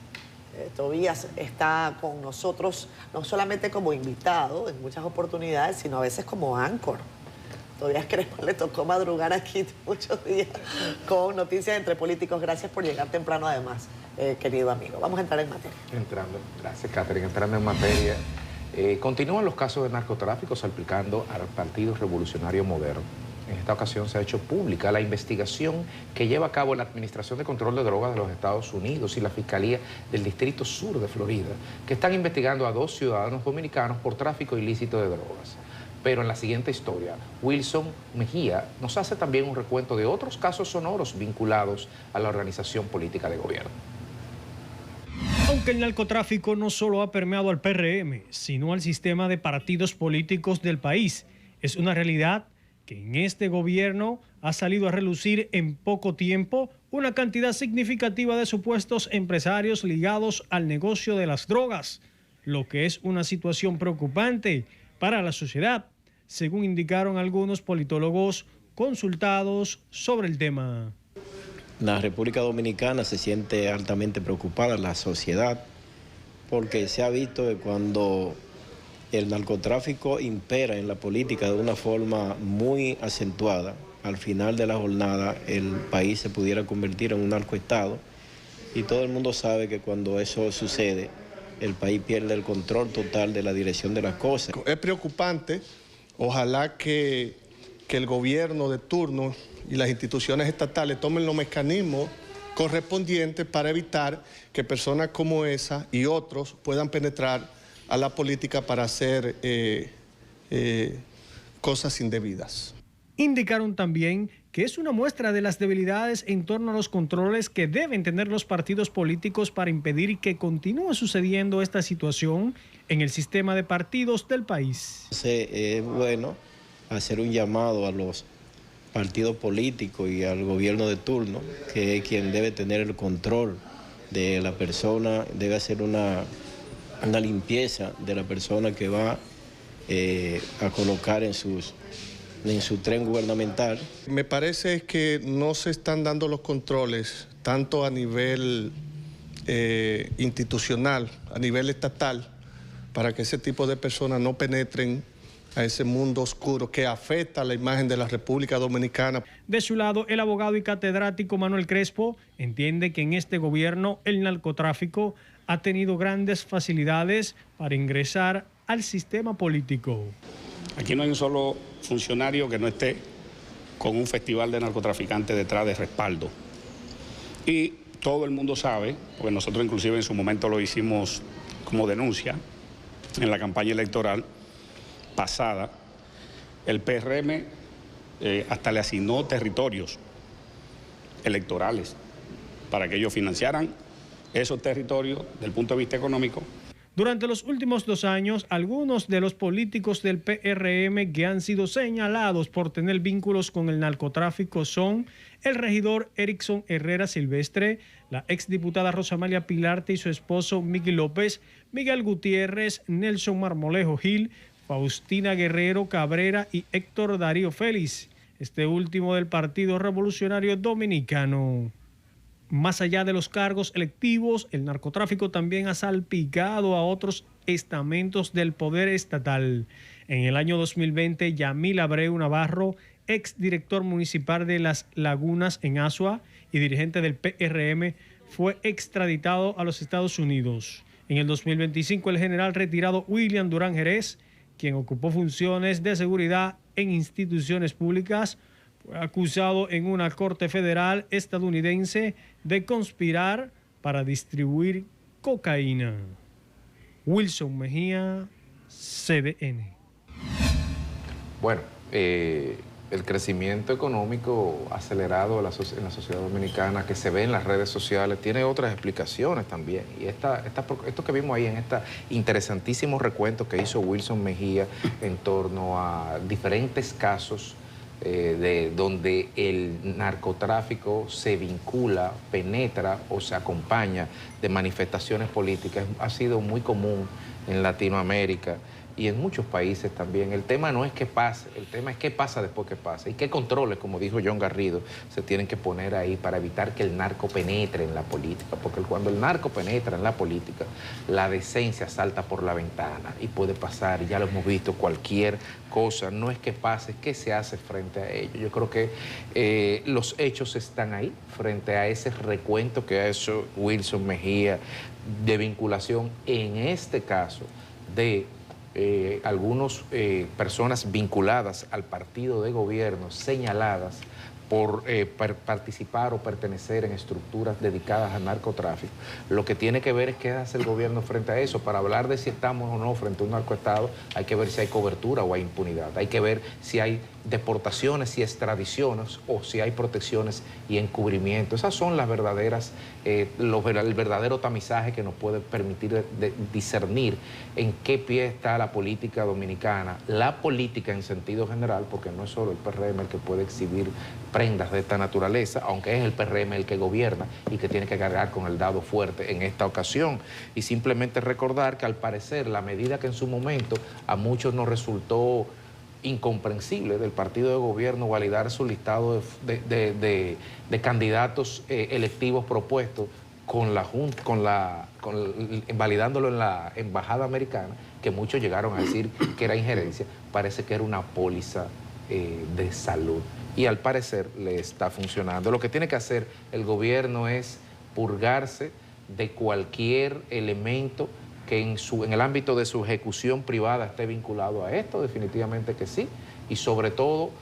Tobías está con nosotros no solamente como invitado en muchas oportunidades, sino a veces como anchor. Tobías Crespo le tocó madrugar aquí muchos días con Noticias Entre Políticos. Gracias por llegar temprano además, querido amigo. Vamos a entrar en materia. Gracias, Catherine. Entrando en materia. Continúan los casos de narcotráfico salpicando al Partido Revolucionario Moderno. En esta ocasión se ha hecho pública la investigación que lleva a cabo la Administración de Control de Drogas de los Estados Unidos y la Fiscalía del Distrito Sur de Florida, que están investigando a 2 ciudadanos dominicanos por tráfico ilícito de drogas. Pero en la siguiente historia, Wilson Mejía nos hace también un recuento de otros casos sonoros vinculados a la organización política de gobierno. Aunque el narcotráfico no solo ha permeado al PRM, sino al sistema de partidos políticos del país, es una realidad que en este gobierno ha salido a relucir en poco tiempo una cantidad significativa de supuestos empresarios ligados al negocio de las drogas, lo que es una situación preocupante para la sociedad, según indicaron algunos politólogos consultados sobre el tema. La República Dominicana se siente altamente preocupada, la sociedad, porque se ha visto que cuando el narcotráfico impera en la política de una forma muy acentuada, al final de la jornada el país se pudiera convertir en un narcoestado, y todo el mundo sabe que cuando eso sucede, el país pierde el control total de la dirección de las cosas. Es preocupante, ojalá que el gobierno de turno y las instituciones estatales tomen los mecanismos correspondientes para evitar que personas como esa y otros puedan penetrar a la política para hacer cosas indebidas. Indicaron también que es una muestra de las debilidades en torno a los controles que deben tener los partidos políticos para impedir que continúe sucediendo esta situación en el sistema de partidos del país. Es bueno hacer un llamado a los partidos políticos y al gobierno de turno, que es quien debe tener el control de la persona, debe hacer una limpieza de la persona que va a colocar en su tren gubernamental. Me parece que no se están dando los controles, tanto a nivel institucional, a nivel estatal, para que ese tipo de personas no penetren a ese mundo oscuro que afecta a la imagen de la República Dominicana. De su lado, el abogado y catedrático Manuel Crespo entiende que en este gobierno el narcotráfico ha tenido grandes facilidades para ingresar al sistema político. Aquí no hay un solo funcionario que no esté con un festival de narcotraficantes detrás de respaldo. Y todo el mundo sabe, porque nosotros inclusive en su momento lo hicimos como denuncia en la campaña electoral pasada, el PRM hasta le asignó territorios electorales para que ellos financiaran esos territorios desde el punto de vista económico. Durante los últimos 2 años, algunos de los políticos del PRM que han sido señalados por tener vínculos con el narcotráfico son el regidor Erickson Herrera Silvestre, la exdiputada Rosamalia Pilarte y su esposo Miguel López, Miguel Gutiérrez, Nelson Marmolejo Gil, Faustina Guerrero Cabrera y Héctor Darío Félix, este último del Partido Revolucionario Dominicano. Más allá de los cargos electivos, el narcotráfico también ha salpicado a otros estamentos del poder estatal. En el año 2020, Yamil Abreu Navarro, exdirector municipal de Las Lagunas en Asua y dirigente del PRM, fue extraditado a los Estados Unidos. En el 2025, el general retirado William Durán Jerez, quien ocupó funciones de seguridad en instituciones públicas, fue acusado en una corte federal estadounidense de conspirar para distribuir cocaína. Wilson Mejía, CDN. Bueno, el crecimiento económico acelerado en la sociedad dominicana que se ve en las redes sociales tiene otras explicaciones también. Y esto que vimos ahí en este interesantísimo recuento que hizo Wilson Mejía en torno a diferentes casos de donde el narcotráfico se vincula, penetra o se acompaña de manifestaciones políticas, ha sido muy común en Latinoamérica y en muchos países también. El tema no es que pase, el tema es qué pasa después que pasa y qué controles, como dijo John Garrido, se tienen que poner ahí para evitar que el narco penetre en la política, porque cuando el narco penetra en la política, la decencia salta por la ventana y puede pasar, y ya lo hemos visto, cualquier cosa, no es que pase, ¿qué se hace frente a ello? Yo creo que los hechos están ahí, frente a ese recuento que ha hecho Wilson Mejía de vinculación, en este caso, de algunas personas vinculadas al partido de gobierno, señaladas por participar o pertenecer en estructuras dedicadas al narcotráfico. Lo que tiene que ver es qué hace el gobierno frente a eso. Para hablar de si estamos o no frente a un narcoestado, hay que ver si hay cobertura o hay impunidad. Hay que ver si hay deportaciones y extradiciones o si hay protecciones y encubrimiento. Esas son las verdaderas, el verdadero tamizaje que nos puede permitir discernir en qué pie está la política dominicana, la política en sentido general, porque no es solo el PRM el que puede exhibir prendas de esta naturaleza, aunque es el PRM el que gobierna y que tiene que cargar con el dado fuerte en esta ocasión. Y simplemente recordar que al parecer la medida que en su momento a muchos nos resultó incomprensible del partido de gobierno validar su listado de candidatos electivos propuestos con la Junta, validándolo en la embajada americana, que muchos llegaron a decir que era injerencia, parece que era una póliza de salud. Y al parecer le está funcionando. Lo que tiene que hacer el gobierno es purgarse de cualquier elemento que en el ámbito de su ejecución privada esté vinculado a esto, definitivamente que sí. Y sobre todo,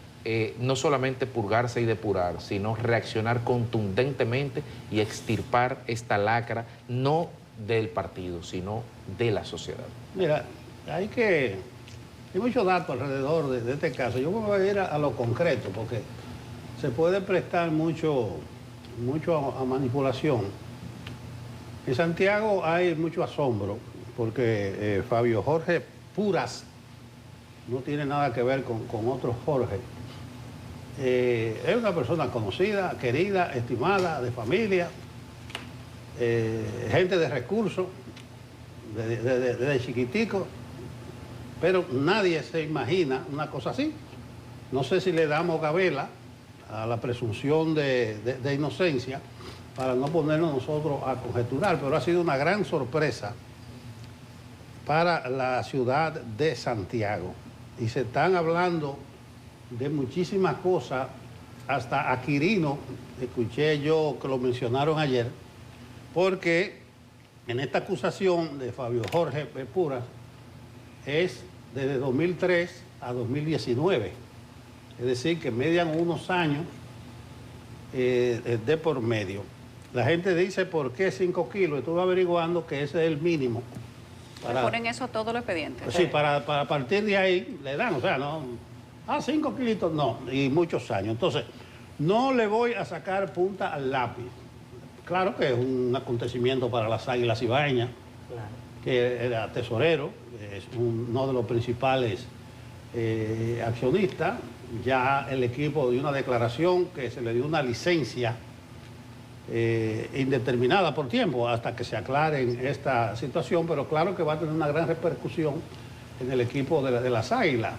no solamente purgarse y depurar, sino reaccionar contundentemente y extirpar esta lacra, no del partido, sino de la sociedad. Mira, hay muchos datos alrededor de este caso. Yo voy a ir a lo concreto, porque se puede prestar mucho a manipulación. En Santiago hay mucho asombro, porque Fabio Jorge Puras no tiene nada que ver con otro Jorge. Es una persona conocida, querida, estimada, de familia, gente de recursos, desde chiquitico, pero nadie se imagina una cosa así. No sé si le damos gabela a la presunción de inocencia para no ponernos nosotros a conjeturar, pero ha sido una gran sorpresa para la ciudad de Santiago. Y se están hablando de muchísimas cosas, hasta a Quirino, escuché yo que lo mencionaron ayer, porque en esta acusación de Fabio Jorge Puras es desde 2003 a 2019. Es decir, que median unos años de por medio. La gente dice, ¿por qué 5 kilos? Estuve averiguando que ese es el mínimo. ¿Le ponen eso a todos los expedientes? Pues sí, para partir de ahí le dan, o sea, no. 5 kilitos, no, y muchos años. Entonces, no le voy a sacar punta al lápiz. Claro que es un acontecimiento para las Águilas Ibaeñas, claro, que era tesorero, es uno de los principales accionistas. Ya el equipo dio una declaración que se le dio una licencia indeterminada por tiempo hasta que se aclare esta situación, pero claro que va a tener una gran repercusión en el equipo de las Águilas.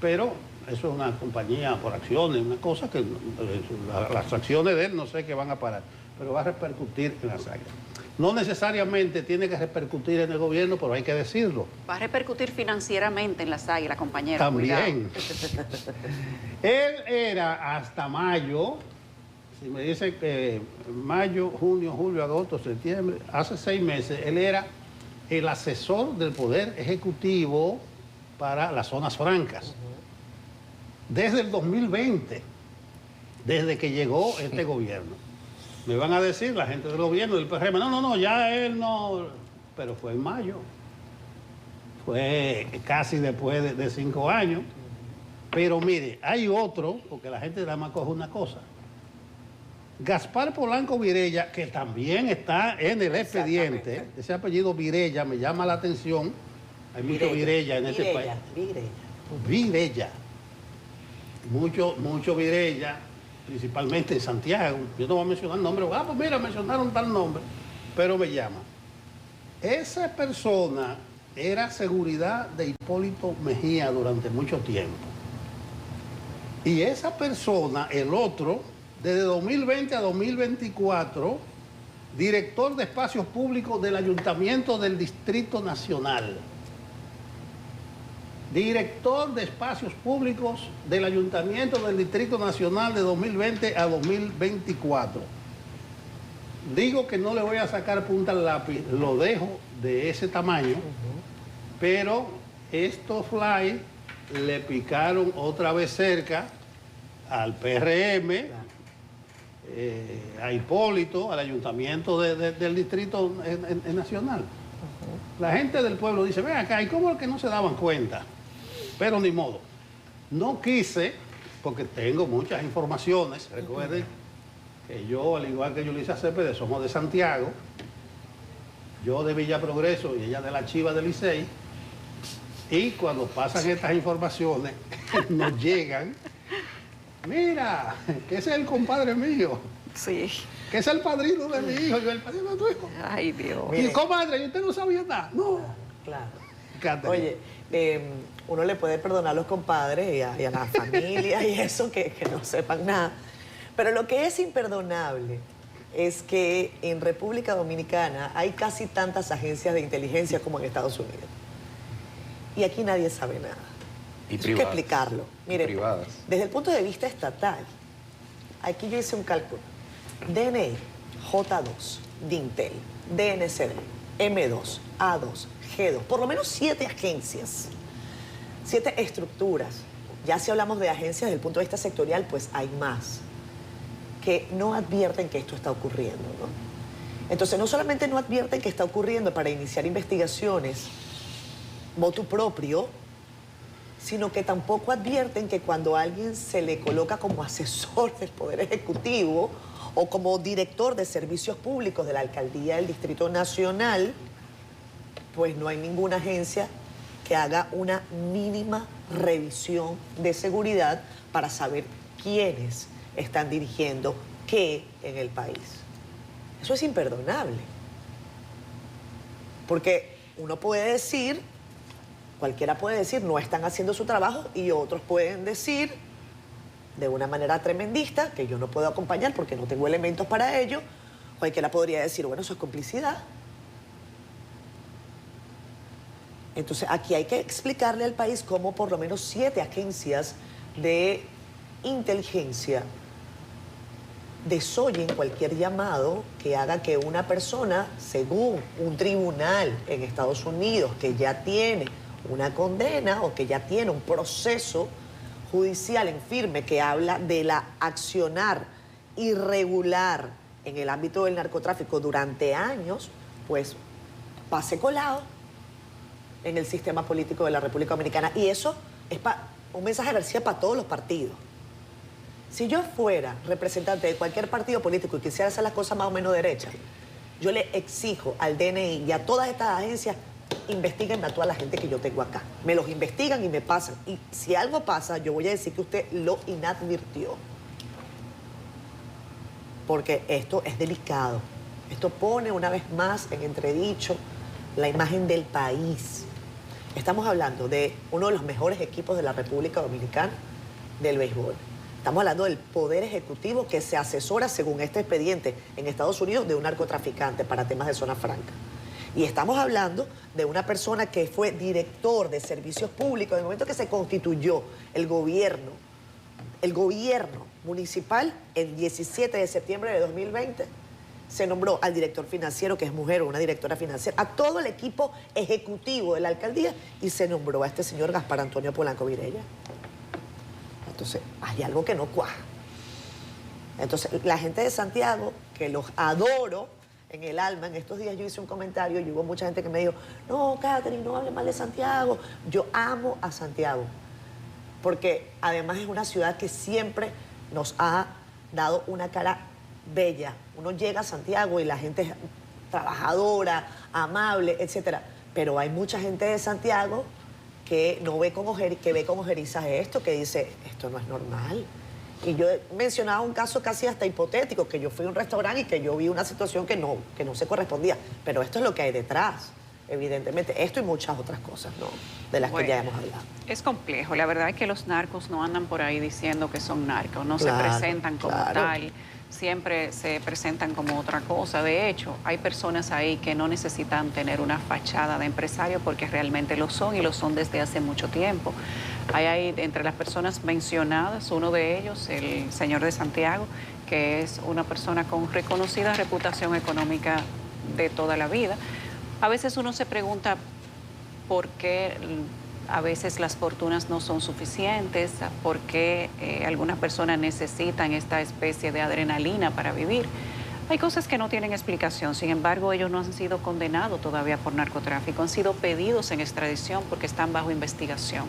Pero eso es una compañía por acciones, una cosa que las acciones de él no sé qué van a parar, pero va a repercutir en las Águilas. No necesariamente tiene que repercutir en el gobierno, pero hay que decirlo. Va a repercutir financieramente en las Águilas, compañero. También. Él era hasta mayo, si me dicen que mayo, junio, julio, agosto, septiembre, hace 6 meses, él era el asesor del Poder Ejecutivo para las zonas francas. Desde el 2020, desde que llegó este gobierno. Me van a decir la gente del gobierno, del PRM, no, ya él no... Pero fue en mayo. Fue casi después de 5 años. Pero mire, hay otro, porque la gente nada más coge una cosa. Gaspar Polanco Virella, que también está en el expediente, ese apellido Virella me llama la atención. Hay mucho Virella en este país. Virella. Mucho Virella, principalmente en Santiago. Yo no voy a mencionar el nombre. Pues mira, mencionaron tal nombre, pero me llama. Esa persona era seguridad de Hipólito Mejía durante mucho tiempo. Y esa persona, el otro, desde 2020 a 2024, director de espacios públicos del Ayuntamiento del Distrito Nacional. Director de espacios públicos del Ayuntamiento del Distrito Nacional de 2020 a 2024. Digo que no le voy a sacar punta al lápiz, lo dejo de ese tamaño, pero estos fly le picaron otra vez cerca al PRM, a Hipólito, al Ayuntamiento del Distrito Nacional. La gente del pueblo dice, ven acá, ¿y cómo es que no se daban cuenta? Pero ni modo. No quise, porque tengo muchas informaciones. Recuerden que yo, al igual que Yulisa Cepeda, somos de Santiago. Yo de Villa Progreso y ella de la Chiva del Licey. Y cuando pasan estas informaciones, nos llegan. Mira, que ese es el compadre mío. Sí. Que es el padrino de mi hijo. Yo el padrino de tu hijo. Ay, Dios. Y comadre, ¿y usted no sabía nada? No. Claro. Oye, uno le puede perdonar a los compadres y a la familia y eso, que no sepan nada. Pero lo que es imperdonable es que en República Dominicana hay casi tantas agencias de inteligencia como en Estados Unidos. Y aquí nadie sabe nada. Y hay que explicarlo. Mire, privadas. desde el punto de vista estatal, aquí yo hice un cálculo. DNI, J2, Dintel, DNCD, M2, A2, G2, por lo menos 7 agencias, 7 estructuras. Ya si hablamos de agencias desde el punto de vista sectorial, pues hay más que no advierten que esto está ocurriendo, ¿no? Entonces, no solamente no advierten que está ocurriendo para iniciar investigaciones motu proprio, sino que tampoco advierten que cuando a alguien se le coloca como asesor del Poder Ejecutivo o como director de servicios públicos de la Alcaldía del Distrito Nacional, pues no hay ninguna agencia que haga una mínima revisión de seguridad para saber quiénes están dirigiendo qué en el país. Eso es imperdonable. Porque uno puede decir, cualquiera puede decir, no están haciendo su trabajo, y otros pueden decir, de una manera tremendista, que yo no puedo acompañar porque no tengo elementos para ello. Cualquiera podría decir, bueno, eso es complicidad. Entonces, aquí hay que explicarle al país cómo por lo menos 7 agencias de inteligencia desoyen cualquier llamado que haga que una persona, según un tribunal en Estados Unidos que ya tiene una condena o que ya tiene un proceso judicial en firme que habla de la accionar irregular en el ámbito del narcotráfico durante años, pues pase colado en el sistema político de la República Dominicana. Y eso es un mensaje de García para todos los partidos. Si yo fuera representante de cualquier partido político y quisiera hacer las cosas más o menos derechas, yo le exijo al DNI y a todas estas agencias investíguenme a toda la gente que yo tengo acá. Me los investigan y me pasan. Y si algo pasa, yo voy a decir que usted lo inadvirtió. Porque esto es delicado. Esto pone una vez más en entredicho la imagen del país. Estamos hablando de uno de los mejores equipos de la República Dominicana del béisbol. Estamos hablando del Poder Ejecutivo que se asesora, según este expediente, en Estados Unidos de un narcotraficante para temas de zona franca. Y estamos hablando de una persona que fue director de servicios públicos en el momento que se constituyó el gobierno municipal, el 17 de septiembre de 2020, se nombró al director financiero, que es mujer o una directora financiera, a todo el equipo ejecutivo de la alcaldía y se nombró a este señor Gaspar Antonio Polanco Virella. Entonces, hay algo que no cuaja. Entonces, la gente de Santiago, que los adoro en el alma, en estos días yo hice un comentario y hubo mucha gente que me dijo, no, Catherine, no hable mal de Santiago. Yo amo a Santiago, porque además es una ciudad que siempre nos ha dado una cara bella. Uno llega a Santiago y la gente es trabajadora, amable, etc. Pero hay mucha gente de Santiago que no ve con ojerizas esto, que dice, esto no es normal. Y yo mencionaba un caso casi hasta hipotético, que yo fui a un restaurante y que yo vi una situación que no se correspondía. Pero esto es lo que hay detrás, evidentemente. Esto y muchas otras cosas, ¿no? De las que ya hemos hablado. Es complejo. La verdad es que los narcos no andan por ahí diciendo que son narcos. No se presentan como tal. Siempre se presentan como otra cosa. De hecho, hay personas ahí que no necesitan tener una fachada de empresario porque realmente lo son y lo son desde hace mucho tiempo. Hay entre las personas mencionadas, uno de ellos, el señor de Santiago, que es una persona con reconocida reputación económica de toda la vida. A veces uno se pregunta por qué a veces las fortunas no son suficientes, por qué algunas personas necesitan esta especie de adrenalina para vivir. Hay cosas que no tienen explicación, sin embargo ellos no han sido condenados todavía por narcotráfico, han sido pedidos en extradición porque están bajo investigación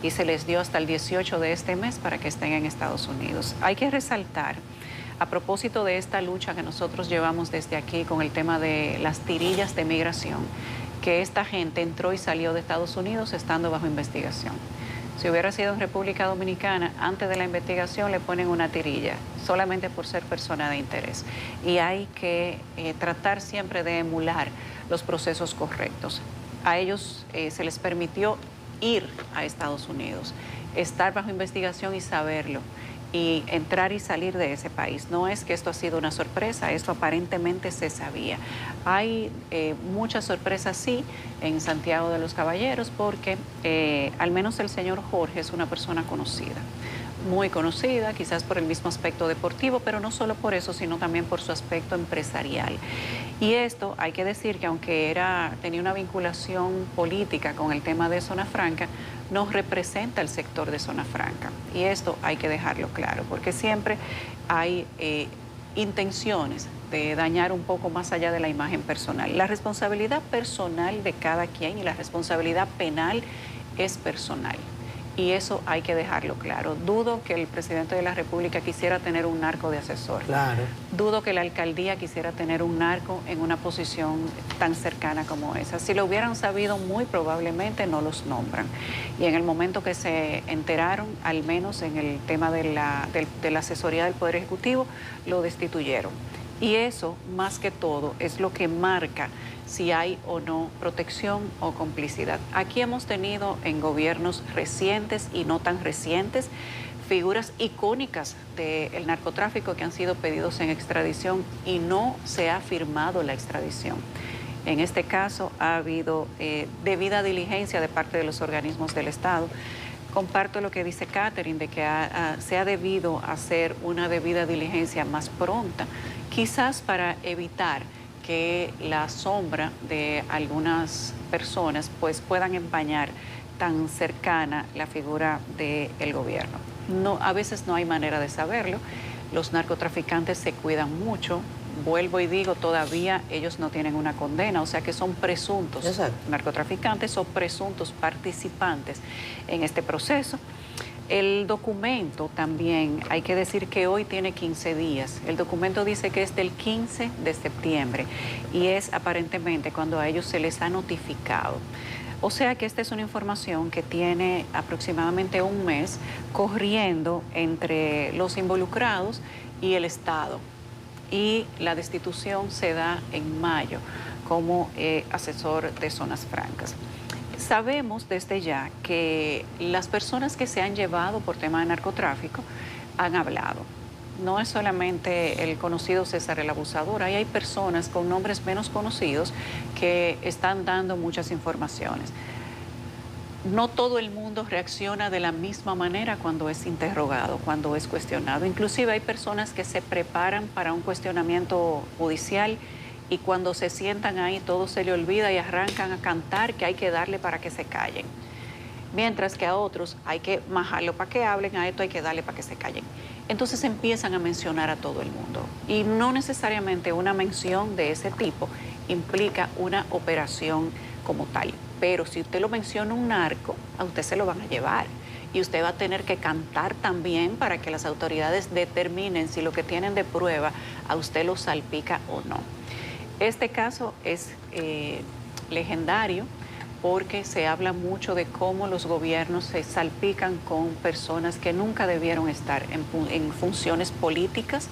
y se les dio hasta el 18 de este mes para que estén en Estados Unidos. Hay que resaltar, a propósito de esta lucha que nosotros llevamos desde aquí con el tema de las tirillas de migración, que esta gente entró y salió de Estados Unidos estando bajo investigación. Si hubiera sido en República Dominicana, antes de la investigación le ponen una tirilla, solamente por ser persona de interés. Y hay que tratar siempre de emular los procesos correctos. A ellos se les permitió ir a Estados Unidos, estar bajo investigación y saberlo, y entrar y salir de ese país. No es que esto ha sido una sorpresa, esto aparentemente se sabía. Hay muchas sorpresas, sí, en Santiago de los Caballeros, porque al menos el señor Jorge es una persona conocida, muy conocida, quizás por el mismo aspecto deportivo, pero no solo por eso, sino también por su aspecto empresarial. Y esto, hay que decir que aunque tenía una vinculación política con el tema de Zona Franca, no representa el sector de Zona Franca. Y esto hay que dejarlo claro, porque siempre hay intenciones de dañar un poco más allá de la imagen personal. La responsabilidad personal de cada quien y la responsabilidad penal es personal. Y eso hay que dejarlo claro. Dudo que el presidente de la República quisiera tener un narco de asesor. Claro. Dudo que la alcaldía quisiera tener un narco en una posición tan cercana como esa. Si lo hubieran sabido, muy probablemente no los nombran. Y en el momento que se enteraron, al menos en el tema de la asesoría del Poder Ejecutivo, lo destituyeron. Y eso, más que todo, es lo que marca si hay o no protección o complicidad. Aquí hemos tenido en gobiernos recientes y no tan recientes figuras icónicas del narcotráfico que han sido pedidos en extradición y no se ha firmado la extradición. En este caso ha habido debida diligencia de parte de los organismos del Estado. Comparto lo que dice Catherine, de que se ha debido hacer una debida diligencia más pronta, quizás para evitar que la sombra de algunas personas pues puedan empañar tan cercana la figura del gobierno. No, a veces no hay manera de saberlo. Los narcotraficantes se cuidan mucho. Vuelvo y digo, todavía ellos no tienen una condena, o sea que son presuntos narcotraficantes o presuntos participantes en este proceso. El documento también, hay que decir que hoy tiene 15 días. El documento dice que es del 15 de septiembre y es aparentemente cuando a ellos se les ha notificado. O sea que esta es una información que tiene aproximadamente un mes corriendo entre los involucrados y el Estado. Y la destitución se da en mayo como asesor de zonas francas. Sabemos desde ya que las personas que se han llevado por tema de narcotráfico han hablado. No es solamente el conocido César el Abusador, ahí hay personas con nombres menos conocidos que están dando muchas informaciones. No todo el mundo reacciona de la misma manera cuando es interrogado, cuando es cuestionado. Inclusive hay personas que se preparan para un cuestionamiento judicial y cuando se sientan ahí todo se le olvida y arrancan a cantar que hay que darle para que se callen. Mientras que a otros hay que majarlo para que hablen, a esto hay que darle para que se callen. Entonces empiezan a mencionar a todo el mundo. Y no necesariamente una mención de ese tipo implica una operación como tal. Pero si usted lo menciona un narco, a usted se lo van a llevar. Y usted va a tener que cantar también para que las autoridades determinen si lo que tienen de prueba a usted lo salpica o no. Este caso es legendario porque se habla mucho de cómo los gobiernos se salpican con personas que nunca debieron estar en funciones políticas,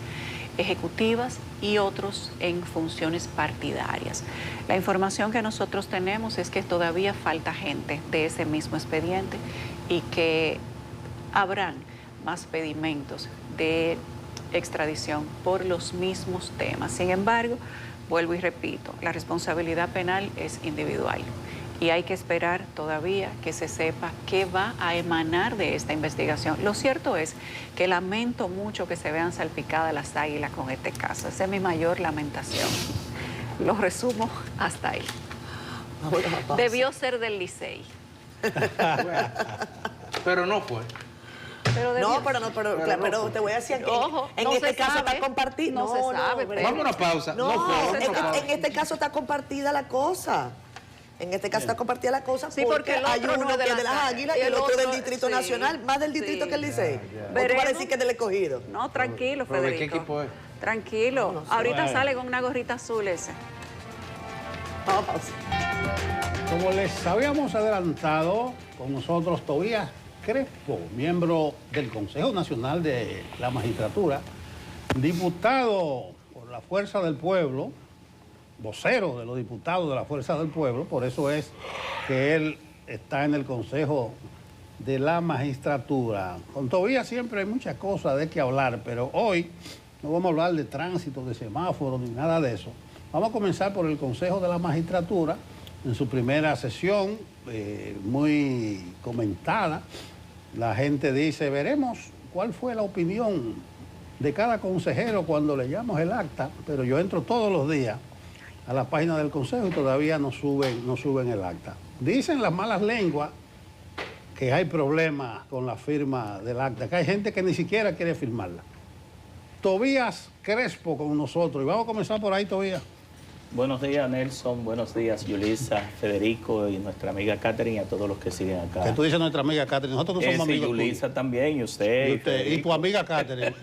ejecutivas y otros en funciones partidarias. La información que nosotros tenemos es que todavía falta gente de ese mismo expediente y que habrán más pedimentos de extradición por los mismos temas. Sin embargo, vuelvo y repito, la responsabilidad penal es individual y hay que esperar todavía que se sepa qué va a emanar de esta investigación. Lo cierto es que lamento mucho que se vean salpicadas las águilas con este caso. Esa es mi mayor lamentación. Lo resumo hasta ahí. Debió ser del Licey. Pero no fue. Pero te voy a decir, ojo, en este caso está compartida. No se sabe. Vamos a una pausa. En este caso está compartida la cosa. En este caso está compartida la cosa porque el hay otro uno no que es de las Águilas y el otro del Distrito Nacional, más del Distrito que el Licey. ¿O tú vas a decir que es del Escogido? No, tranquilo, Federico. ¿De qué equipo es? Tranquilo. No sé. Ahorita sale con una gorrita azul ese. Como les habíamos adelantado, con nosotros Tobías Crespo, miembro del Consejo Nacional de la Magistratura, diputado por la Fuerza del Pueblo, vocero de los diputados de la Fuerza del Pueblo, por eso es que él está en el Consejo de la Magistratura. Con Tobías siempre hay muchas cosas de qué hablar, pero hoy no vamos a hablar de tránsito, de semáforos, ni nada de eso. Vamos a comenzar por el Consejo de la Magistratura, en su primera sesión, muy comentada. La gente dice, veremos cuál fue la opinión de cada consejero cuando leamos el acta, pero yo entro todos los días a la página del Consejo y todavía no suben el acta. Dicen las malas lenguas que hay problemas con la firma del acta, que hay gente que ni siquiera quiere firmarla. Tobías Crespo con nosotros, y vamos a comenzar por ahí, Tobías. Buenos días, Nelson. Buenos días, Yulisa, Federico y nuestra amiga Catherine y a todos los que siguen acá. Que tú dices nuestra amiga Catherine. Nosotros no somos amigos. Yulisa también, y usted. Y tu amiga Catherine.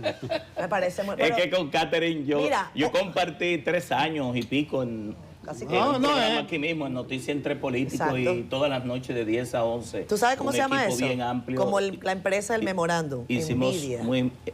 Me parece muy... Es que con Catherine yo compartí 3 años y pico en... Casi que un programa aquí mismo, en Noticias Entre Políticos. Exacto. Y todas las noches de 10 a 11. ¿Tú sabes cómo se llama eso? Bien amplio. Como la empresa del memorándum. Hicimos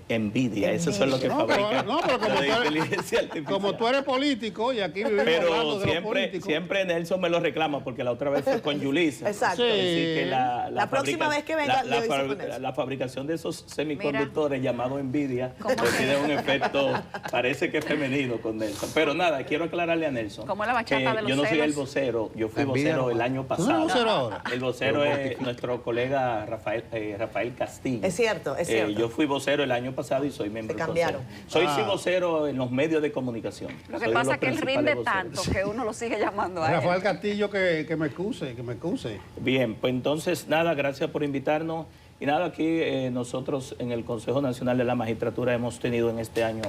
Envidia. Eso es lo que fabrica. Pero como tú eres político y aquí vivimos hablando de los políticos. Siempre Nelson me lo reclama porque la otra vez fue con Yulisa. Exacto. Sí. Que la próxima vez que venga la fabricación de esos semiconductores llamados Envidia tiene un efecto, parece que es femenino con Nelson. Pero nada, quiero aclararle a Nelson. ¿Cómo la bachata de los yo no soy celos? el vocero, yo fui vocero el año pasado. ¿Tú no eres vocero ahora? El vocero es nuestro colega Rafael Castillo. Es cierto, es cierto. Yo fui vocero el año pasado y soy miembro Se del cambiaron. consejo. Soy sí vocero en los medios de comunicación. Lo que pasa es que él rinde tanto que uno lo sigue llamando a él. Rafael Castillo que me excuse. Bien, pues entonces nada, gracias por invitarnos. Y nada, aquí nosotros en el Consejo Nacional de la Magistratura hemos tenido en este año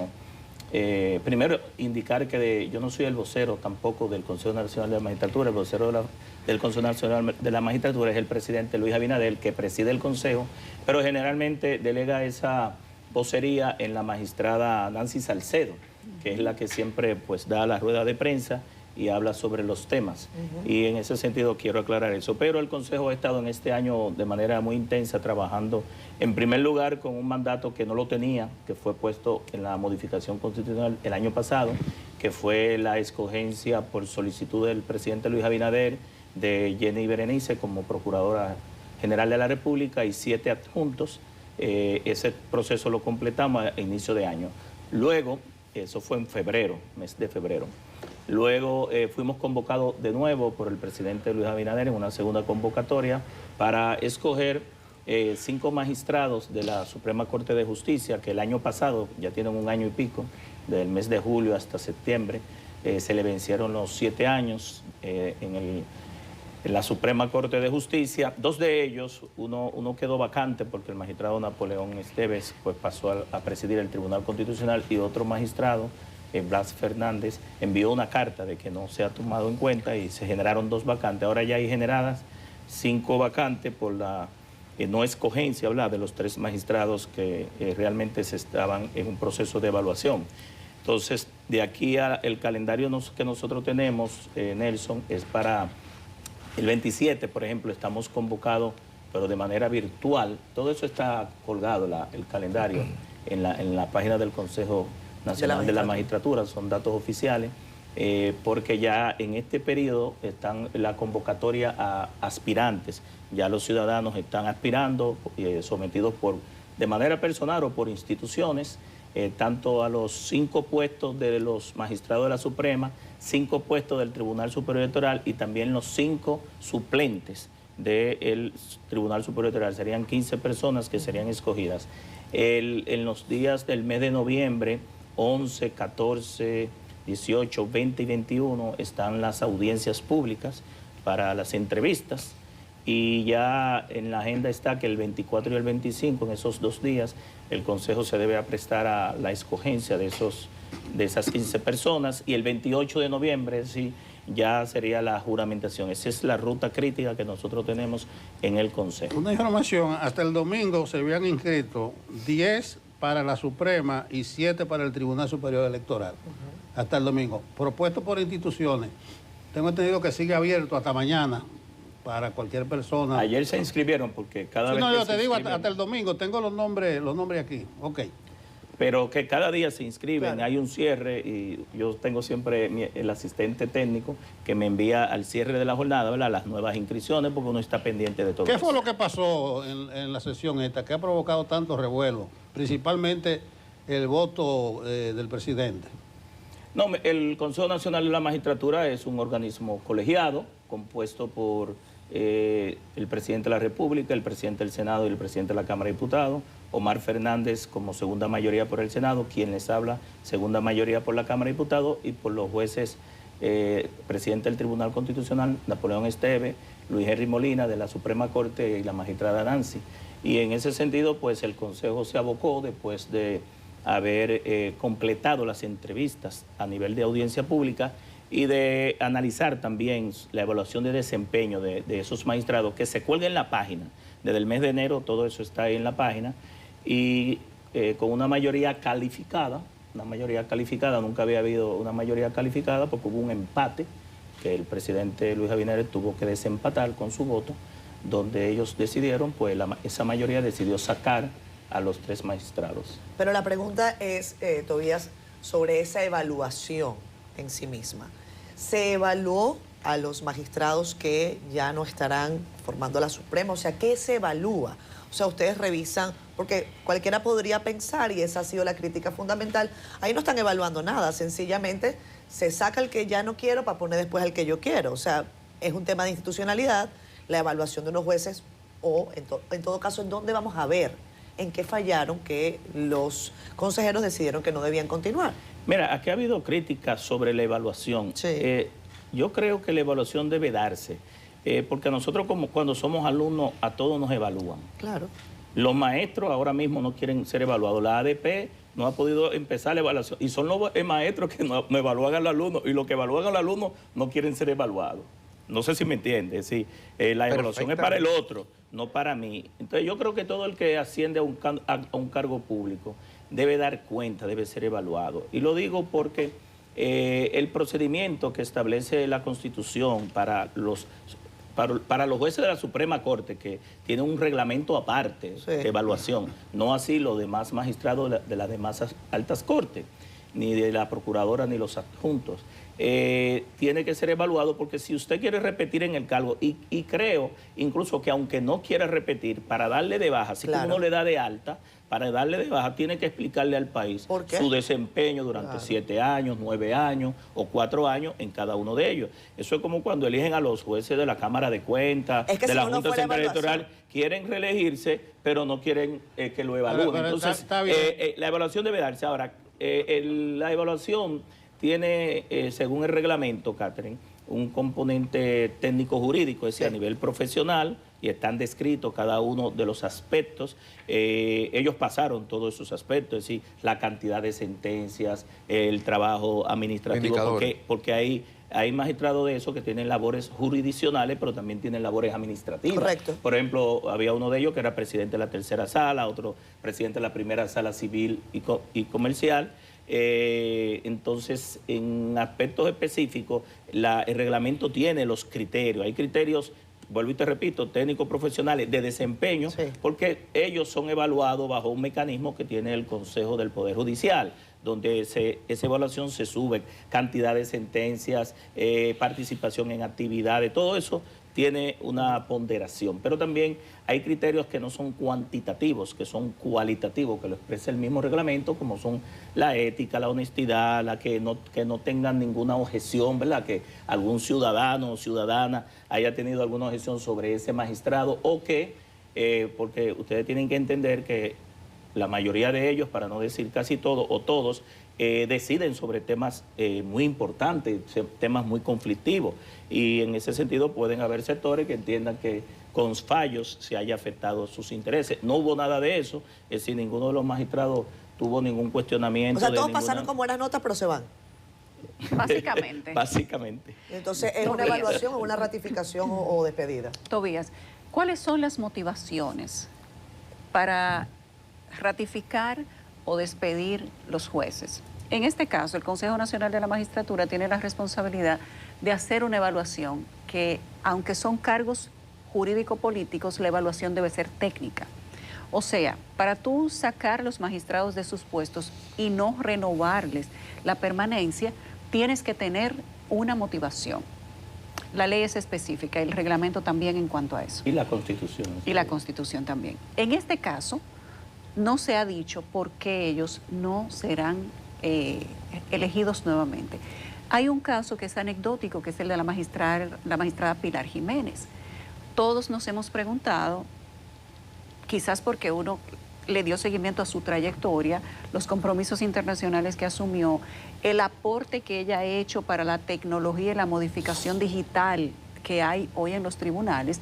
Primero, indicar que yo no soy el vocero tampoco del Consejo Nacional de la Magistratura. El vocero del Consejo Nacional de la Magistratura es el presidente Luis Abinader, que preside el Consejo, pero generalmente delega esa vocería en la magistrada Nancy Salcedo, que es la que siempre pues da la rueda de prensa y habla sobre los temas. Y en ese sentido quiero aclarar eso. Pero el Consejo ha estado en este año de manera muy intensa trabajando, en primer lugar, con un mandato que no lo tenía, que fue puesto en la modificación constitucional el año pasado, que fue la escogencia por solicitud del presidente Luis Abinader de Jenny Berenice como Procuradora General de la República y 7 adjuntos. Ese proceso lo completamos a inicio de año. Luego, eso fue en febrero, mes de febrero. Luego fuimos convocados de nuevo por el presidente Luis Abinader en una segunda convocatoria para escoger 5 magistrados de la Suprema Corte de Justicia, que el año pasado, ya tienen un año y pico, del mes de julio hasta septiembre, se le vencieron los 7 años en la Suprema Corte de Justicia. 2 de ellos, uno quedó vacante porque el magistrado Napoleón Esteves pues, pasó a presidir el Tribunal Constitucional, y otro magistrado, Blas Fernández, envió una carta de que no se ha tomado en cuenta y se generaron 2 vacantes. Ahora ya hay generadas 5 vacantes por la no escogencia de los 3 magistrados que realmente se estaban en un proceso de evaluación. Entonces, de aquí el calendario que nosotros tenemos, Nelson, es para el 27, por ejemplo, estamos convocados, pero de manera virtual. Todo eso está colgado, el calendario, en la página del Consejo Nacional de la Magistratura, son datos oficiales, porque ya en este periodo están la convocatoria a aspirantes. Ya los ciudadanos están aspirando, sometidos de manera personal o por instituciones, tanto a los 5 puestos de los magistrados de la Suprema, 5 puestos del Tribunal Superior Electoral y también los 5 suplentes del Tribunal Superior Electoral. Serían 15 personas que serían escogidas. En los días del mes de noviembre, 11, 14, 18, 20 y 21 están las audiencias públicas para las entrevistas, y ya en la agenda está que el 24 y el 25, en esos 2 días, el Consejo se debe prestar a la escogencia de esas 15 personas, y el 28 de noviembre sí ya sería la juramentación. Esa es la ruta crítica que nosotros tenemos en el Consejo. Una información, hasta el domingo se habían inscrito 10 para la Suprema y 7 para el Tribunal Superior Electoral. Hasta el domingo. Propuesto por instituciones. Tengo entendido que sigue abierto hasta mañana para cualquier persona. Ayer se inscribieron porque cada vez no, que yo te digo inscriben, hasta el domingo. Tengo los nombres aquí. Ok. Pero que cada día se inscriben, Claro. hay un cierre, y yo tengo siempre el asistente técnico que me envía al cierre de la jornada, ¿verdad?, las nuevas inscripciones, porque uno está pendiente de todo ¿Qué eso. fue lo que pasó en la sesión esta que ha provocado tanto revuelo? Principalmente el voto del presidente. No, el Consejo Nacional de la Magistratura es un organismo colegiado compuesto por el presidente de la República, el presidente del Senado y el presidente de la Cámara de Diputados. Omar Fernández como segunda mayoría por el Senado, quien les habla, segunda mayoría por la Cámara de Diputados, y por los jueces, presidente del Tribunal Constitucional, Napoleón Esteves, Luis Henry Molina de la Suprema Corte y la magistrada Nancy. Y en ese sentido, pues el Consejo se abocó, después de haber completado las entrevistas a nivel de audiencia pública y de analizar también la evaluación de desempeño de esos magistrados, que se cuelga en la página. Desde el mes de enero todo eso está ahí en la página, y con una mayoría calificada, nunca había habido una mayoría calificada porque hubo un empate que el presidente Luis Abinader tuvo que desempatar con su voto, donde ellos decidieron, pues esa mayoría decidió sacar a los 3 magistrados. Pero la pregunta es, Tobías, sobre esa evaluación en sí misma. ¿Se evaluó a los magistrados que ya no estarán formando la Suprema? O sea, ¿qué se evalúa? O sea, ustedes revisan, porque cualquiera podría pensar, y esa ha sido la crítica fundamental, ahí no están evaluando nada, sencillamente se saca el que ya no quiero para poner después el que yo quiero. O sea, es un tema de institucionalidad, la evaluación de unos jueces, o en todo caso, ¿en dónde vamos a ver en qué fallaron que los consejeros decidieron que no debían continuar? Mira, aquí ha habido críticas sobre la evaluación. Sí. Yo creo que la evaluación debe darse, porque nosotros cuando somos alumnos a todos nos evalúan. Claro. Los maestros ahora mismo no quieren ser evaluados. La ADP no ha podido empezar la evaluación. Y son los maestros que no evalúan a los alumnos, y los que evalúan a los alumnos no quieren ser evaluados. No sé si me entiende, sí. La evaluación es para el otro, no para mí. Entonces yo creo que todo el que asciende a un cargo público debe dar cuenta, debe ser evaluado. Y lo digo porque el procedimiento que establece la Constitución para los jueces de la Suprema Corte, que tiene un reglamento aparte de evaluación, no así los demás magistrados de las demás altas cortes, ni de la procuradora ni los adjuntos, tiene que ser evaluado, porque si usted quiere repetir en el cargo, y creo incluso que aunque no quiera repetir, para darle de baja, así como uno le da de alta, para darle de baja tiene que explicarle al país su desempeño durante 7 años, 9 años o 4 años en cada uno de ellos. Eso es como cuando eligen a los jueces de la Cámara de Cuentas, de la Junta Central Electoral, quieren reelegirse, pero no quieren que lo evalúen. Entonces, la evaluación debe darse. Ahora, la evaluación tiene, según el reglamento, Catherine, un componente técnico-jurídico, es decir, a nivel profesional, y están descritos cada uno de los aspectos. Ellos pasaron todos esos aspectos, es decir, la cantidad de sentencias, el trabajo administrativo, porque hay magistrados de eso que tienen labores jurisdiccionales, pero también tienen labores administrativas. Correcto. Por ejemplo, había uno de ellos que era presidente de la tercera sala, otro presidente de la primera sala civil y comercial. Entonces, en aspectos específicos, el reglamento tiene los criterios. Hay criterios, vuelvo y te repito, técnicos profesionales de desempeño, porque ellos son evaluados bajo un mecanismo que tiene el Consejo del Poder Judicial, donde esa evaluación se sube, cantidad de sentencias, participación en actividades, todo eso tiene una ponderación. Pero también hay criterios que no son cuantitativos, que son cualitativos, que lo expresa el mismo reglamento, como son la ética, la honestidad, que no tengan ninguna objeción, ¿verdad? Que algún ciudadano o ciudadana haya tenido alguna objeción sobre ese magistrado, o que, porque ustedes tienen que entender que la mayoría de ellos, para no decir casi todos o todos, deciden sobre temas muy importantes, temas muy conflictivos, y en ese sentido pueden haber sectores que entiendan que con fallos se haya afectado sus intereses. No hubo nada de eso, es decir, ninguno de los magistrados tuvo ningún cuestionamiento. O sea, todos pasaron con buenas notas, pero se van. Básicamente. Básicamente. Entonces, ¿es una evaluación o una ratificación o despedida? Tobías, ¿cuáles son las motivaciones para ratificar o despedir los jueces? En este caso, el Consejo Nacional de la Magistratura tiene la responsabilidad de hacer una evaluación que, aunque son cargos jurídico-políticos, la evaluación debe ser técnica. O sea, para tú sacar a los magistrados de sus puestos y no renovarles la permanencia, tienes que tener una motivación. La ley es específica, el reglamento también en cuanto a eso. Y la Constitución. Y la Constitución también. En este caso, no se ha dicho por qué ellos no serán elegidos nuevamente. Hay un caso que es anecdótico, que es el de la magistrada Pilar Jiménez. Todos nos hemos preguntado, quizás porque uno le dio seguimiento a su trayectoria, los compromisos internacionales que asumió, el aporte que ella ha hecho para la tecnología y la modificación digital que hay hoy en los tribunales,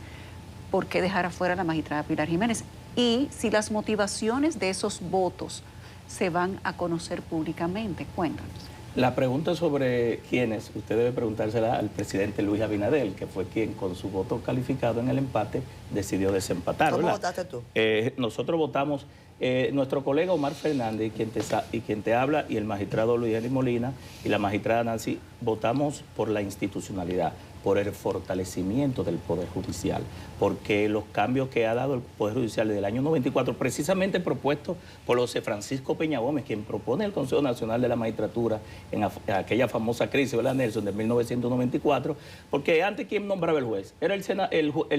¿por qué dejar afuera a la magistrada Pilar Jiménez? Y si las motivaciones de esos votos se van a conocer públicamente. Cuéntanos. La pregunta sobre quiénes, usted debe preguntársela al presidente Luis Abinadel, que fue quien con su voto calificado en el empate decidió desempatar. ¿Cómo ¿verdad? votaste tú? Nosotros votamos, nuestro colega Omar Fernández, quien te habla, y el magistrado Luis Eli Molina y la magistrada Nancy, votamos por la institucionalidad, por el fortalecimiento del Poder Judicial, porque los cambios que ha dado el Poder Judicial desde el año 94, precisamente propuestos por José Francisco Peña Gómez, quien propone el Consejo Nacional de la Magistratura en aquella famosa crisis, ¿verdad, Nelson?, de 1994, porque antes, ¿quién nombraba el juez? Era el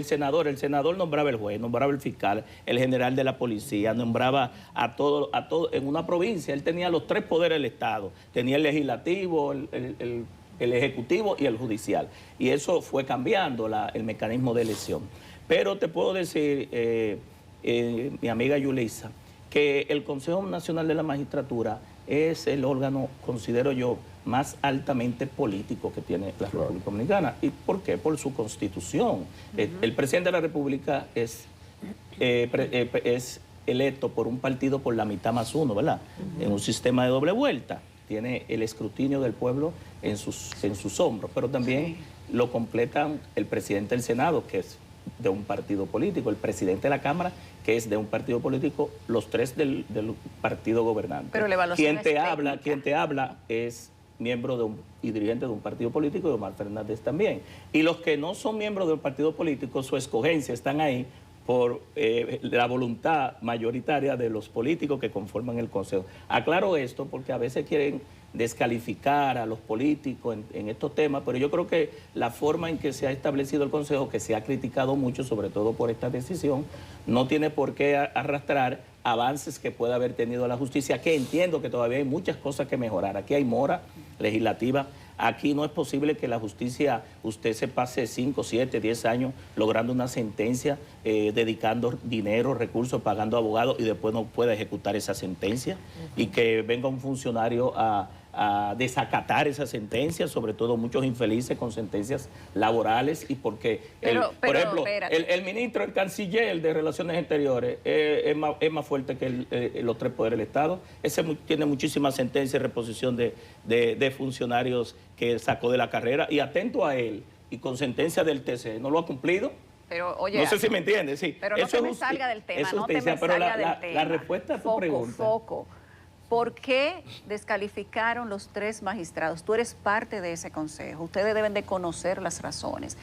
senador nombraba el juez, nombraba el fiscal, el general de la policía, nombraba a todo en una provincia. Él tenía los 3 poderes del Estado, tenía el legislativo, el ejecutivo y el judicial. Y eso fue cambiando el mecanismo de elección. Pero te puedo decir, mi amiga Yulisa, que el Consejo Nacional de la Magistratura es el órgano, considero yo, más altamente político que tiene la República Dominicana. ¿Y por qué? Por su Constitución. El presidente de la República es electo por un partido por la mitad más uno, ¿verdad? En un sistema de doble vuelta. Tiene el escrutinio del pueblo en sus hombros, pero también lo completan el presidente del Senado, que es de un partido político, el presidente de la Cámara, que es de un partido político, los tres del partido gobernante. Pero la evaluación quien te habla es miembro y dirigente de un partido político, y Omar Fernández también. Y los que no son miembros del partido político, su escogencia están ahí por la voluntad mayoritaria de los políticos que conforman el Consejo. Aclaro esto porque a veces quieren descalificar a los políticos en estos temas, pero yo creo que la forma en que se ha establecido el Consejo, que se ha criticado mucho, sobre todo por esta decisión, no tiene por qué arrastrar avances que pueda haber tenido la justicia, que entiendo que todavía hay muchas cosas que mejorar. Aquí hay mora legislativa. Aquí no es posible que la justicia, usted se pase 5, 7, 10 años logrando una sentencia, dedicando dinero, recursos, pagando abogados y después no pueda ejecutar esa sentencia y que venga un funcionario a desacatar esa sentencia, sobre todo muchos infelices con sentencias laborales y porque, por ejemplo, el ministro, el canciller de Relaciones Exteriores es más fuerte que los tres poderes del Estado. Ese tiene muchísimas sentencias de reposición de funcionarios que sacó de la carrera y atento a él y con sentencia del TC, ¿no lo ha cumplido? Pero, oye, no sé si me entiendes, sí. Pero no te me salga del tema, no te me salga del tema. La respuesta a tu pregunta. Foco. ¿Por qué descalificaron los tres magistrados? Tú eres parte de ese consejo. Ustedes deben de conocer las razones.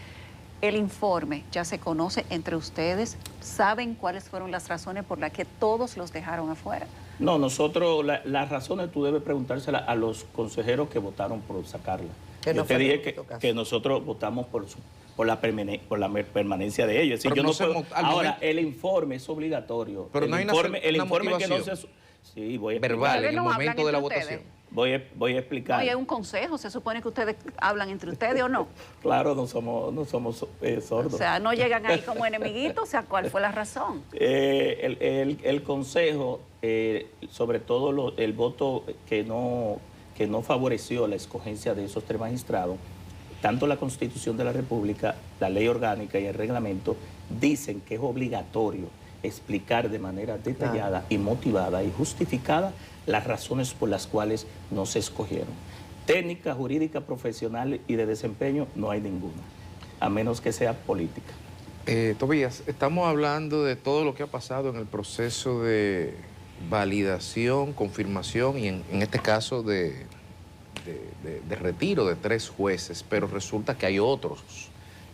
El informe ya se conoce entre ustedes. ¿Saben cuáles fueron las razones por las que todos los dejaron afuera? No, nosotros, las razones tú debes preguntárselas a los consejeros que votaron por sacarla. Yo te dije que nosotros votamos por la permanencia de ellos. Es decir, yo no puedo, ahora, el informe es obligatorio. Pero no hay el informe que no se... Sí, voy a explicar. Verbal, en el momento de la votación. Voy a explicar. Oye, un consejo, se supone que ustedes hablan entre ustedes o no. Claro, no somos sordos. O sea, no llegan ahí como enemiguitos, o sea, ¿cuál fue la razón? El consejo, sobre todo el voto que no favoreció la escogencia de esos tres magistrados, tanto la Constitución de la República, la ley orgánica y el reglamento dicen que es obligatorio explicar de manera detallada y motivada y justificada las razones por las cuales no se escogieron. Técnica, jurídica, profesional y de desempeño no hay ninguna, a menos que sea política. Tobías, estamos hablando de todo lo que ha pasado en el proceso de validación, confirmación y en este caso de retiro de 3 jueces, pero resulta que hay otros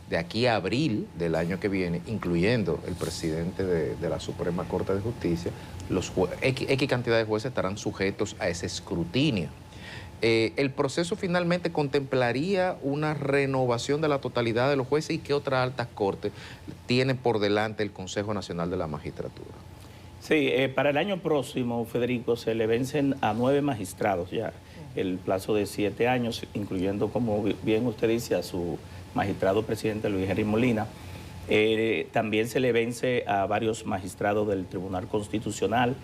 de aquí a abril del año que viene, incluyendo el presidente de la Suprema Corte de Justicia, X cantidad de jueces estarán sujetos a ese escrutinio. ¿El proceso finalmente contemplaría una renovación de la totalidad de los jueces y qué otras altas cortes tiene por delante el Consejo Nacional de la Magistratura? Sí, para el año próximo, Federico, se le vencen a 9 magistrados ya el plazo de 7 años, incluyendo, como bien usted dice, a su magistrado presidente Luis Henry Molina. También se le vence a varios magistrados del Tribunal Constitucional.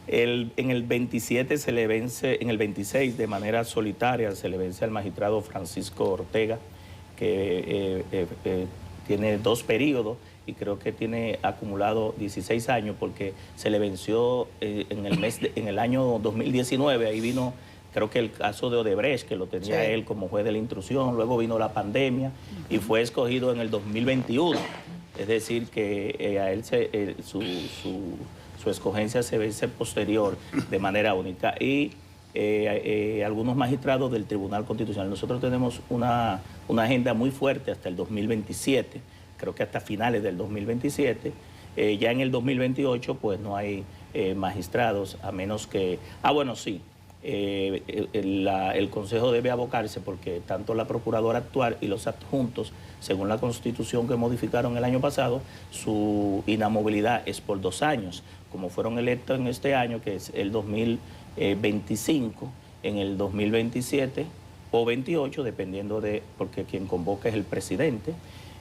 En el 27 se le vence, en el 26 de manera solitaria se le vence al magistrado Francisco Ortega, que tiene 2 periodos y creo que tiene acumulado 16 años porque se le venció en el año 2019, ahí vino... Creo que el caso de Odebrecht, que lo tenía él como juez de la intrusión, luego vino la pandemia y fue escogido en el 2021. Es decir, que a él su escogencia se vence posterior de manera única. Y algunos magistrados del Tribunal Constitucional. Nosotros tenemos una agenda muy fuerte hasta el 2027, creo que hasta finales del 2027. Ya en el 2028 pues no hay magistrados, a menos que... bueno, sí. El Consejo debe abocarse porque tanto la Procuradora actual y los adjuntos, según la Constitución que modificaron el año pasado, su inamovilidad es por 2 años. Como fueron electos en este año, que es el 2025, en el 2027 o 28, dependiendo porque quien convoca es el presidente,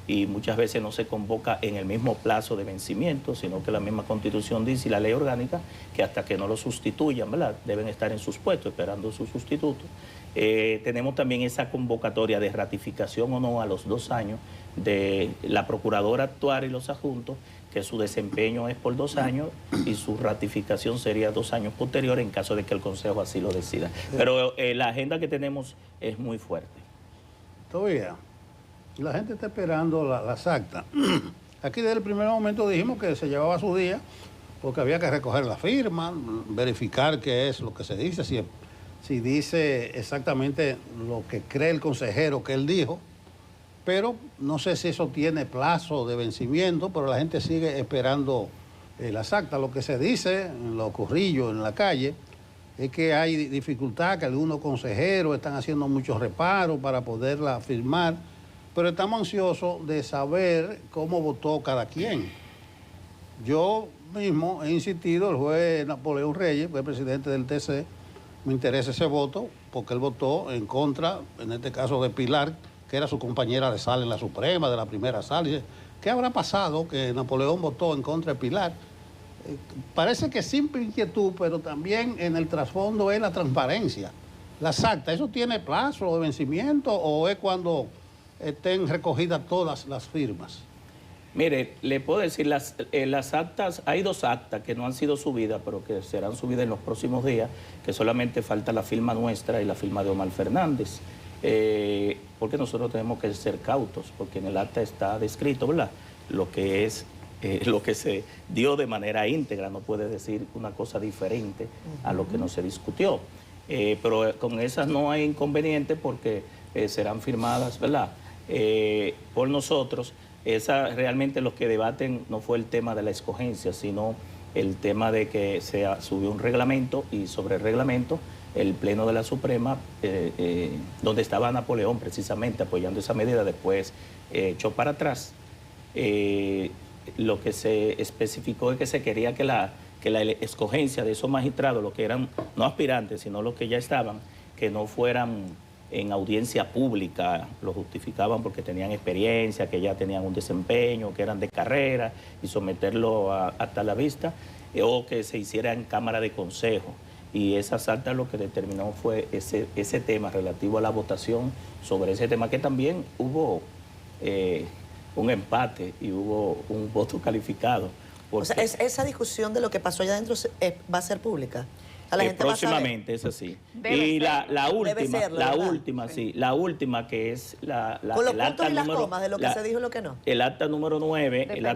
y muchas veces no se convoca en el mismo plazo de vencimiento, sino que la misma Constitución dice y la ley orgánica que hasta que no lo sustituyan, ¿verdad?, deben estar en sus puestos esperando su sustituto. Tenemos también esa convocatoria de ratificación o no a los 2 años de la Procuradora actual y los adjuntos, que su desempeño es por 2 años y su ratificación sería 2 años posteriores en caso de que el Consejo así lo decida. Pero la agenda que tenemos es muy fuerte. Todavía, la gente está esperando las actas. Aquí desde el primer momento dijimos que se llevaba su día porque había que recoger la firma, verificar qué es lo que se dice, si dice exactamente lo que cree el consejero que él dijo, pero no sé si eso tiene plazo de vencimiento, pero la gente sigue esperando las actas. Lo que se dice en los corrillos, en la calle, es que hay dificultad, que algunos consejeros están haciendo muchos reparos para poderla firmar, pero estamos ansiosos de saber cómo votó cada quien. Yo mismo he insistido, el juez Napoleón Reyes, que es presidente del TC, me interesa ese voto, porque él votó en contra, en este caso de Pilar, que era su compañera de sala en la Suprema, de la primera sala. Y dice, ¿qué habrá pasado que Napoleón votó en contra de Pilar? Parece que simple inquietud, pero también en el trasfondo es la transparencia. Las actas, ¿eso tiene plazo de vencimiento o es cuando estén recogidas todas las firmas? Mire, le puedo decir, las actas, hay 2 actas que no han sido subidas, pero que serán subidas en los próximos días, que solamente falta la firma nuestra y la firma de Omar Fernández. Porque nosotros tenemos que ser cautos, porque en el acta está descrito, ¿verdad?, lo que es lo que se dio de manera íntegra, no puede decir una cosa diferente a lo que no se discutió. Pero con esas no hay inconveniente porque serán firmadas, ¿verdad?, por nosotros. Esa realmente lo que debaten no fue el tema de la escogencia, sino el tema de que se subió un reglamento y sobre el reglamento el Pleno de la Suprema, donde estaba Napoleón precisamente apoyando esa medida, después echó para atrás. Lo que se especificó es que se quería que la escogencia de esos magistrados, los que eran no aspirantes, sino los que ya estaban, que no fueran en audiencia pública, lo justificaban porque tenían experiencia, que ya tenían un desempeño, que eran de carrera, y someterlo hasta la vista, o que se hiciera en Cámara de Consejo. Y esa acta lo que determinó fue ese tema relativo a la votación sobre ese tema, que también hubo un empate y hubo un voto calificado. O sea, esa discusión de lo que pasó allá adentro va a ser pública. A la gente próximamente, es así. Y la última que es con los puntos y las comas de lo que se dijo y lo que no. El acta número 9, Depende el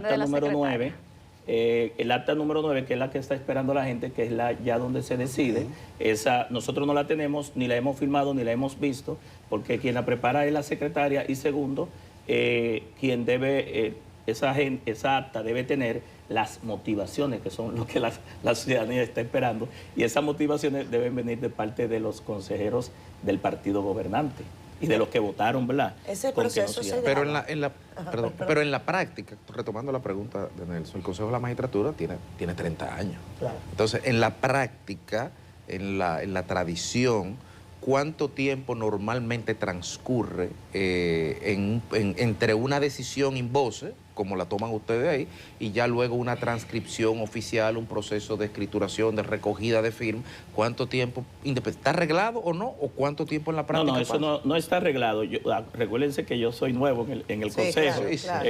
acta número 9, que es la que está esperando la gente, que es ya donde se decide. Esa nosotros no la tenemos, ni la hemos firmado, ni la hemos visto, porque quien la prepara es la secretaria, y segundo, quien debe, esa acta debe tener las motivaciones, que son lo que la ciudadanía está esperando, y esas motivaciones deben venir de parte de los consejeros del partido gobernante y de los que votaron, ¿verdad? Ese proceso se pero en la práctica, retomando la pregunta de Nelson, el Consejo de la Magistratura tiene 30 años. Claro. Entonces, en la práctica, en la tradición, ¿cuánto tiempo normalmente transcurre entre una decisión in voce, como la toman ustedes ahí, y ya luego una transcripción oficial, un proceso de escrituración, de recogida de firmas? ¿Cuánto tiempo? ¿Está arreglado o no? ¿O cuánto tiempo en la práctica? No, eso no está arreglado. Recuérdense que yo soy nuevo en el Consejo. Claro.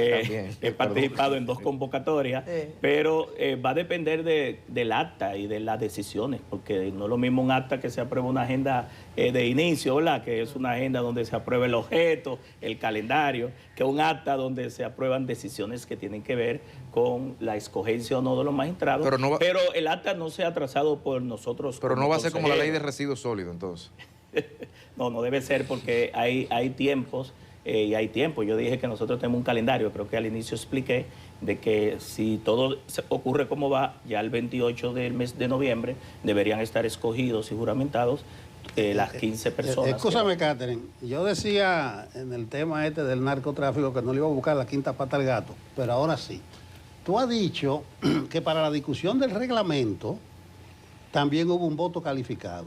He participado en 2 convocatorias, pero va a depender del acta y de las decisiones, porque no es lo mismo un acta que se aprueba una agenda de inicio, ¿verdad?, que es una agenda donde se aprueba el objeto, el calendario, que un acta donde se aprueban decisiones que tienen que ver con la escogencia o no de los magistrados. Pero el acta no se ha trazado por nosotros. Pero no va a ser como la ley de residuos sólidos, entonces. No debe ser, porque hay tiempos y hay tiempo. Yo dije que nosotros tenemos un calendario, creo que al inicio expliqué, de que si todo ocurre como va, ya el 28 del mes de noviembre deberían estar escogidos y juramentados las 15 personas. Escúchame, Catherine, yo decía en el tema del narcotráfico que no le iba a buscar la quinta pata al gato, pero ahora sí. Tú has dicho que para la discusión del reglamento también hubo un voto calificado.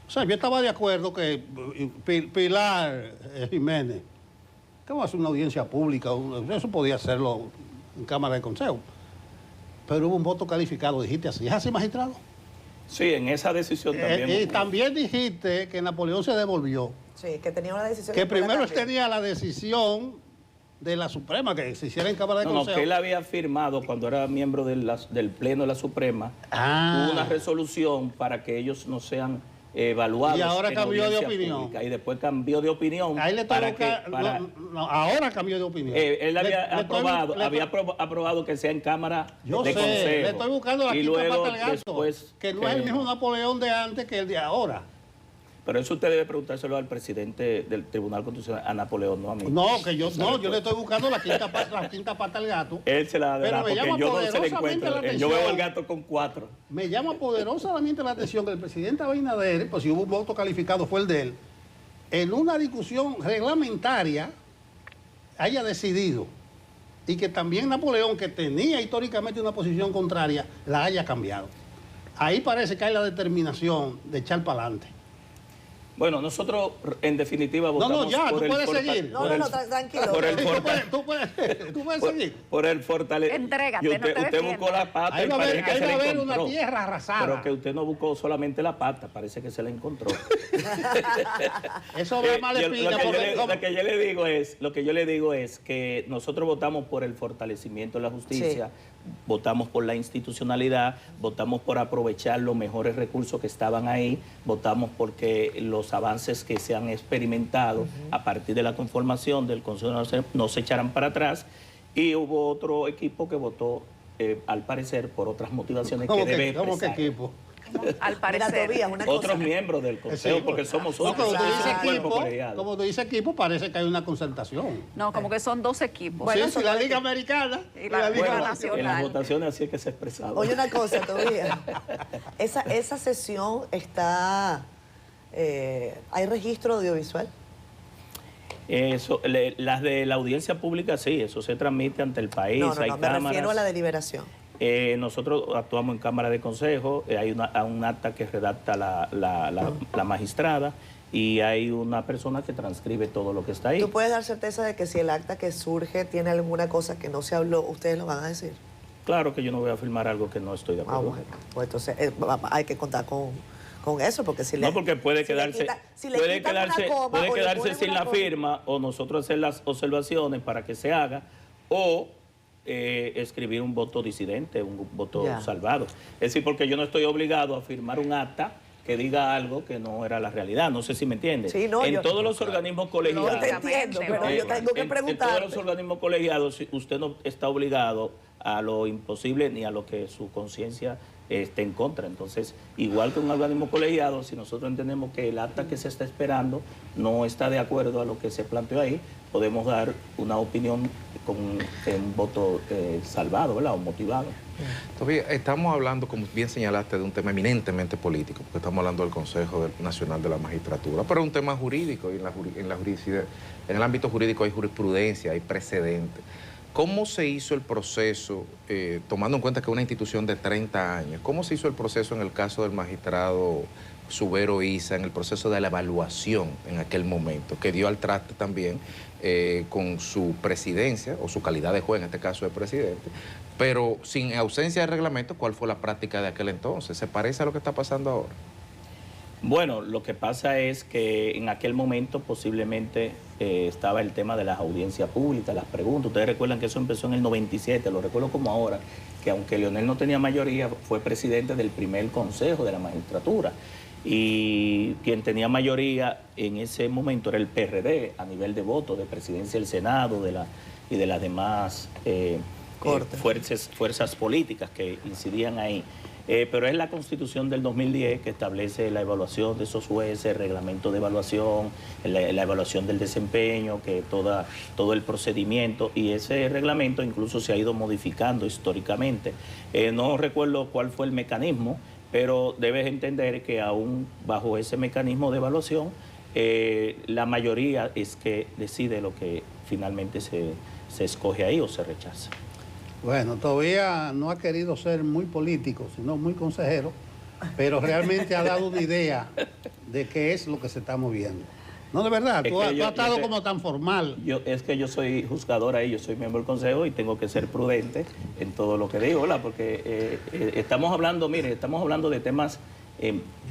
O sea, yo estaba de acuerdo que Pilar Jiménez, que va a hacer una audiencia pública, eso podía hacerlo en Cámara de Consejo, pero hubo un voto calificado, dijiste así. ¿Es así, magistrado? Sí, en esa decisión también. Y también dijiste que Napoleón se devolvió. Sí, que tenía una decisión. Que primero tenía la decisión de la Suprema, que se hiciera en Cámara de No, Consejo. que él había firmado cuando era miembro del Pleno de la Suprema una resolución para que ellos no sean evaluados. Y ahora en cambió de audiencia opinión. pública, y después cambió de opinión. Ahí le para toca, que, para, ahora cambió de opinión. él había aprobado que sea en Cámara de Consejo. Le estoy buscando la y quinta luego pata al gato, después, que no es el mismo Napoleón de antes que el de ahora. Pero eso usted debe preguntárselo al presidente del Tribunal Constitucional, a Napoleón, no a mí. No, que yo le estoy buscando la quinta pata al gato. Él se la dará, porque yo no se le encuentro. Yo veo al gato con 4. Me llama poderosamente la atención que el presidente Abinader, pues si hubo un voto calificado fue el de él, en una discusión reglamentaria haya decidido, y que también Napoleón, que tenía históricamente una posición contraria, la haya cambiado. Ahí parece que hay la determinación de echar para adelante. Bueno, nosotros en definitiva votamos tú puedes seguir. Tranquilo. Tú puedes seguir. Por el fortalecimiento. Entrégate, usted buscó la pata ahí y va parece que se a la haber encontró. una tierra arrasada. Pero que usted no buscó solamente la pata, parece que se la encontró. Eso va mal espina. Lo que yo le digo es que nosotros votamos por el fortalecimiento de la justicia, votamos por la institucionalidad, votamos por aprovechar los mejores recursos que estaban ahí, votamos porque los avances que se han experimentado a partir de la conformación del Consejo Nacional no se echaran para atrás, y hubo otro equipo que votó, al parecer, por otras motivaciones que debe expresar. ¿Cómo que equipo? Al parecer. Otros miembros del Consejo, porque somos otros. Como tú dices equipo, parece que hay una concertación. No, como que son 2 equipos. Bueno, sí, la Liga Americana y la Liga Nacional. En las votaciones así es que se expresaba. Oye, una cosa todavía. Esa sesión está... ¿hay registro audiovisual? Eso, las de la audiencia pública, sí, eso se transmite ante el país. Hay me cámaras. refiero a la deliberación. Nosotros actuamos en Cámara de Consejo, hay un acta que redacta la magistrada, y hay una persona que transcribe todo lo que está ahí. ¿Tú puedes dar certeza de que si el acta que surge tiene alguna cosa que no se habló, ustedes lo van a decir? Claro que yo no voy a firmar algo que no estoy de acuerdo. Bueno, pues entonces hay que contar con eso, porque si no, porque puede quedarse sin la firma, o nosotros hacer las observaciones para que se haga, o escribir un voto disidente, un voto salvado. Es decir, porque yo no estoy obligado a firmar un acta que diga algo que no era la realidad. No sé si me entiende. Sí, no, en todos los organismos colegiados. No te entiendo, pero yo tengo que preguntar. En todos los organismos colegiados, usted no está obligado a lo imposible ni a lo que su conciencia esté en contra. Entonces, igual que un organismo colegiado, si nosotros entendemos que el acta que se está esperando no está de acuerdo a lo que se planteó ahí, podemos dar una opinión con un voto salvado, ¿verdad? O motivado. Todavía estamos hablando, como bien señalaste, de un tema eminentemente político, porque estamos hablando del Consejo Nacional de la Magistratura, pero es un tema jurídico, y en el ámbito jurídico hay jurisprudencia, hay precedentes. ¿Cómo se hizo el proceso, tomando en cuenta que es una institución de 30 años, cómo se hizo el proceso en el caso del magistrado Subero Isa, en el proceso de la evaluación en aquel momento, que dio al traste también con su presidencia, o su calidad de juez, en este caso de presidente, pero sin ausencia de reglamento? ¿Cuál fue la práctica de aquel entonces? ¿Se parece a lo que está pasando ahora? Bueno, lo que pasa es que en aquel momento posiblemente estaba el tema de las audiencias públicas, las preguntas. Ustedes recuerdan que eso empezó en el 97, lo recuerdo como ahora, que aunque Leonel no tenía mayoría, fue presidente del primer consejo de la magistratura. Y quien tenía mayoría en ese momento era el PRD a nivel de voto, de presidencia del Senado y de las demás fuerzas políticas que incidían ahí. Pero es la Constitución del 2010 que establece la evaluación de esos jueces, el reglamento de evaluación, la evaluación del desempeño, que todo el procedimiento, y ese reglamento incluso se ha ido modificando históricamente. No recuerdo cuál fue el mecanismo, pero debes entender que aún bajo ese mecanismo de evaluación, la mayoría es que decide lo que finalmente se escoge ahí o se rechaza. Bueno, todavía no ha querido ser muy político, sino muy consejero, pero realmente ha dado una idea de qué es lo que se está moviendo. No, de verdad, tú has estado como tan formal. Es que yo soy juzgador ahí, yo soy miembro del consejo y tengo que ser prudente en todo lo que digo, ¿verdad? Porque estamos hablando de temas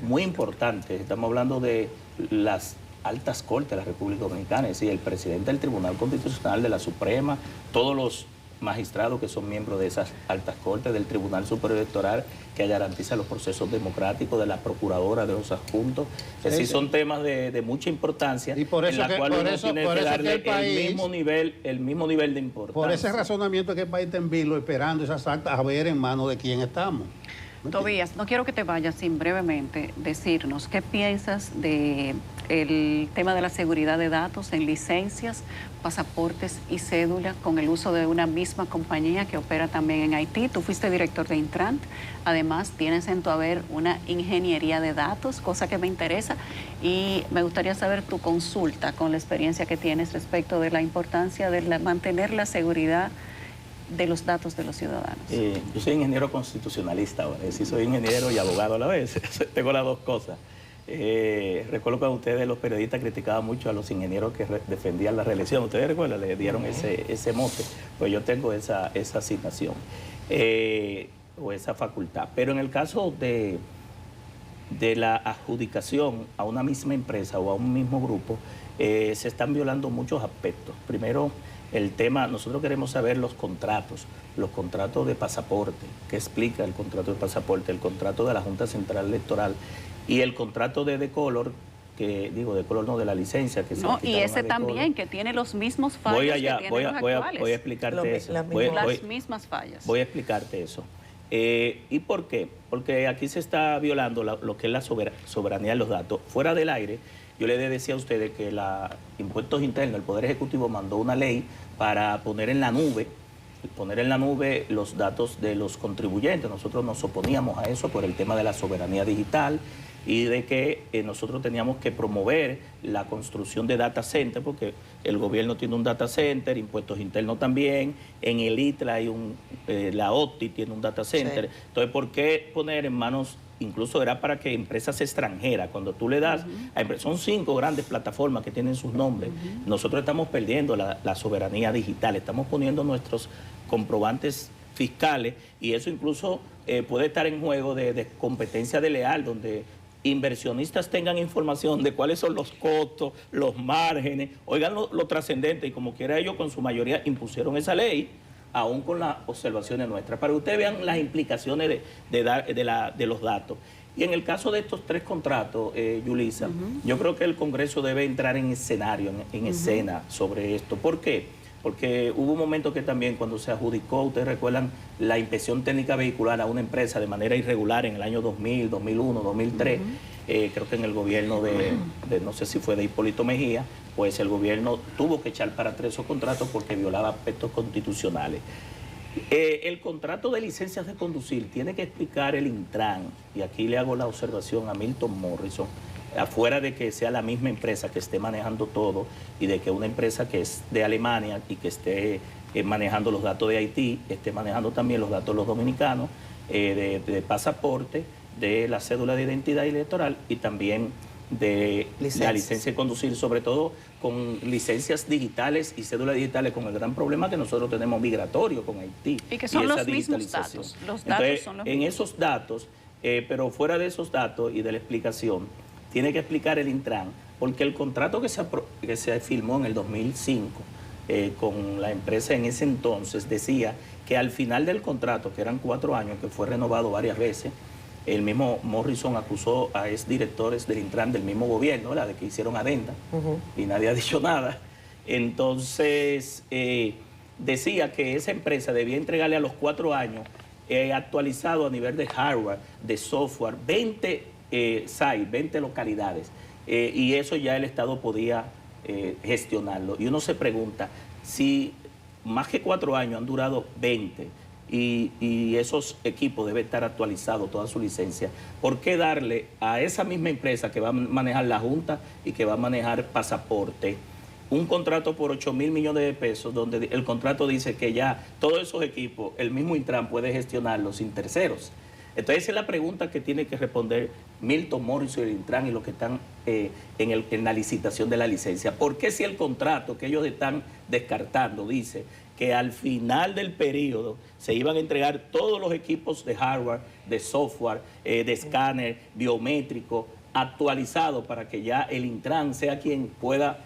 muy importantes, estamos hablando de las altas cortes de la República Dominicana, es decir, el presidente del Tribunal Constitucional, de la Suprema, todos los magistrados que son miembros de esas altas cortes, del Tribunal Superior Electoral, que garantiza los procesos democráticos, de la Procuradora, de los adjuntos. Es decir, son temas de mucha importancia, y por eso en la cual uno tiene que darle el mismo nivel de importancia. Por ese razonamiento que el país está en vilo, esperando esas actas a ver en manos de quién estamos. Tobías, no quiero que te vayas sin brevemente decirnos qué piensas de el tema de la seguridad de datos en licencias, pasaportes y cédulas con el uso de una misma compañía que opera también en Haití. Tú fuiste director de Intrant, además tienes en tu haber una ingeniería de datos, cosa que me interesa, y me gustaría saber tu consulta con la experiencia que tienes respecto de la importancia de mantener la seguridad de los datos de los ciudadanos. Yo soy ingeniero constitucionalista ahora, es decir, soy ingeniero y abogado a la vez, tengo las dos cosas. Recuerdo que ustedes, los periodistas, criticaban mucho a los ingenieros que defendían la reelección. Ustedes recuerdan, le dieron ese mote. Pues yo tengo esa asignación o esa facultad. Pero en el caso de la adjudicación a una misma empresa o a un mismo grupo, se están violando muchos aspectos. Primero, el tema, nosotros queremos saber los contratos de pasaporte, qué explica el contrato de pasaporte, el contrato de la Junta Central Electoral y el contrato de Decolor, que digo, Decolor no, de la licencia. Que no, y ese también, que tiene los mismos fallos que tienen los actuales. Voy a explicarte eso. Las mismas fallas. Voy a explicarte eso. ¿Y por qué? Porque aquí se está violando lo que es la soberanía de los datos. Fuera del aire, yo le decía a ustedes que Impuestos Internos, el Poder Ejecutivo mandó una ley para poner en la nube los datos de los contribuyentes. Nosotros nos oponíamos a eso por el tema de la soberanía digital y de que nosotros teníamos que promover la construcción de data center, porque el gobierno tiene un data center, Impuestos Internos también, en el ITLA hay la OTI tiene un data center. Sí. Entonces, ¿por qué poner en manos? Incluso era para que empresas extranjeras, cuando tú le das, son 5 grandes plataformas que tienen sus nombres, nosotros estamos perdiendo la soberanía digital, estamos poniendo nuestros comprobantes fiscales y eso incluso puede estar en juego de competencia desleal, donde inversionistas tengan información de cuáles son los costos, los márgenes, oigan lo trascendente, y como quiera ellos con su mayoría impusieron esa ley, aún con las observaciones nuestras, para que ustedes vean las implicaciones de los datos. Y en el caso de estos 3 contratos, Yulisa, yo creo que el Congreso debe entrar en escenario, en escena sobre esto. ¿Por qué? Porque hubo un momento que también cuando se adjudicó, ustedes recuerdan, la inspección técnica vehicular a una empresa de manera irregular en el año 2000, 2001, 2003, creo que en el gobierno de no sé si fue de Hipólito Mejía, pues el gobierno tuvo que echar para atrás esos contratos porque violaba aspectos constitucionales. El contrato de licencias de conducir tiene que explicar el Intran, y aquí le hago la observación a Milton Morrison, afuera de que sea la misma empresa que esté manejando todo y de que una empresa que es de Alemania y que esté manejando los datos de Haití, esté manejando también los datos de los dominicanos, de pasaporte, de la cédula de identidad electoral y también de la licencia de conducir, sobre todo con licencias digitales y cédulas digitales, con el gran problema que nosotros tenemos migratorio con Haití. Y que son los mismos datos. Los datos entonces, son los en mismos. esos datos, pero fuera de esos datos y de la explicación, tiene que explicar el Intran, porque el contrato que se firmó en el 2005 con la empresa en ese entonces decía que al final del contrato, que eran 4 años, que fue renovado varias veces, el mismo Morrison acusó a exdirectores del Intran del mismo gobierno, ¿verdad?, de que hicieron adenda, y nadie ha dicho nada. Entonces, decía que esa empresa debía entregarle a los 4 años, actualizado a nivel de hardware, de software, 20 sites, 20 localidades, y eso ya el Estado podía gestionarlo. Y uno se pregunta, si más que 4 años han durado 20, y esos equipos deben estar actualizados, toda su licencia, ¿por qué darle a esa misma empresa que va a manejar la Junta y que va a manejar pasaporte un contrato por 8.000 millones de pesos, donde el contrato dice que ya todos esos equipos, el mismo Intran puede gestionarlos sin terceros? Entonces esa es la pregunta que tiene que responder Milton Morrison y el Intran y los que están en la licitación de la licencia. ¿Por qué si el contrato que ellos están descartando dice que al final del periodo se iban a entregar todos los equipos de hardware, de software, de escáner, biométrico, actualizado para que ya el Intran sea quien pueda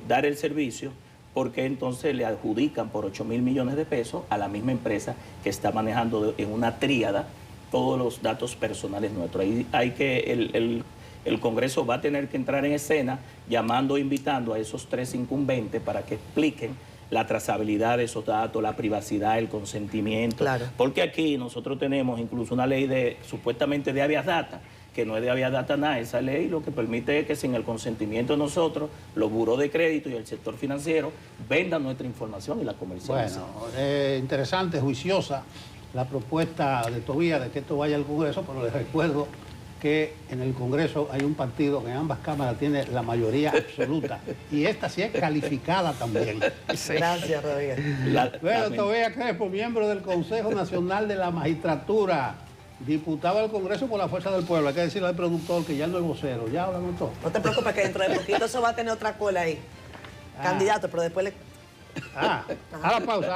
dar el servicio, porque entonces le adjudican por 8.000 millones de pesos a la misma empresa que está manejando en una tríada todos los datos personales nuestros. Ahí hay que el Congreso va a tener que entrar en escena llamando e invitando a esos 3 incumbentes para que expliquen la trazabilidad de esos datos, la privacidad, el consentimiento. Claro. Porque aquí nosotros tenemos incluso una ley supuestamente de habeas data, que no es de habeas data nada. Esa ley lo que permite es que sin el consentimiento de nosotros, los buros de crédito y el sector financiero vendan nuestra información y la comercialicen. Bueno, interesante, juiciosa la propuesta de Tobías de que esto vaya al Congreso, pero les recuerdo que en el Congreso hay un partido que en ambas cámaras tiene la mayoría absoluta y esta sí es calificada también. Sí. Gracias, Rodríguez. Bueno, Tobías Crespo, miembro del Consejo Nacional de la Magistratura, diputado al Congreso por la Fuerza del Pueblo. Hay que decirle al productor que ya no es vocero, ya hablamos todo. No te preocupes que dentro de poquito eso va a tener otra cola ahí. Candidato, pero después le... A la pausa.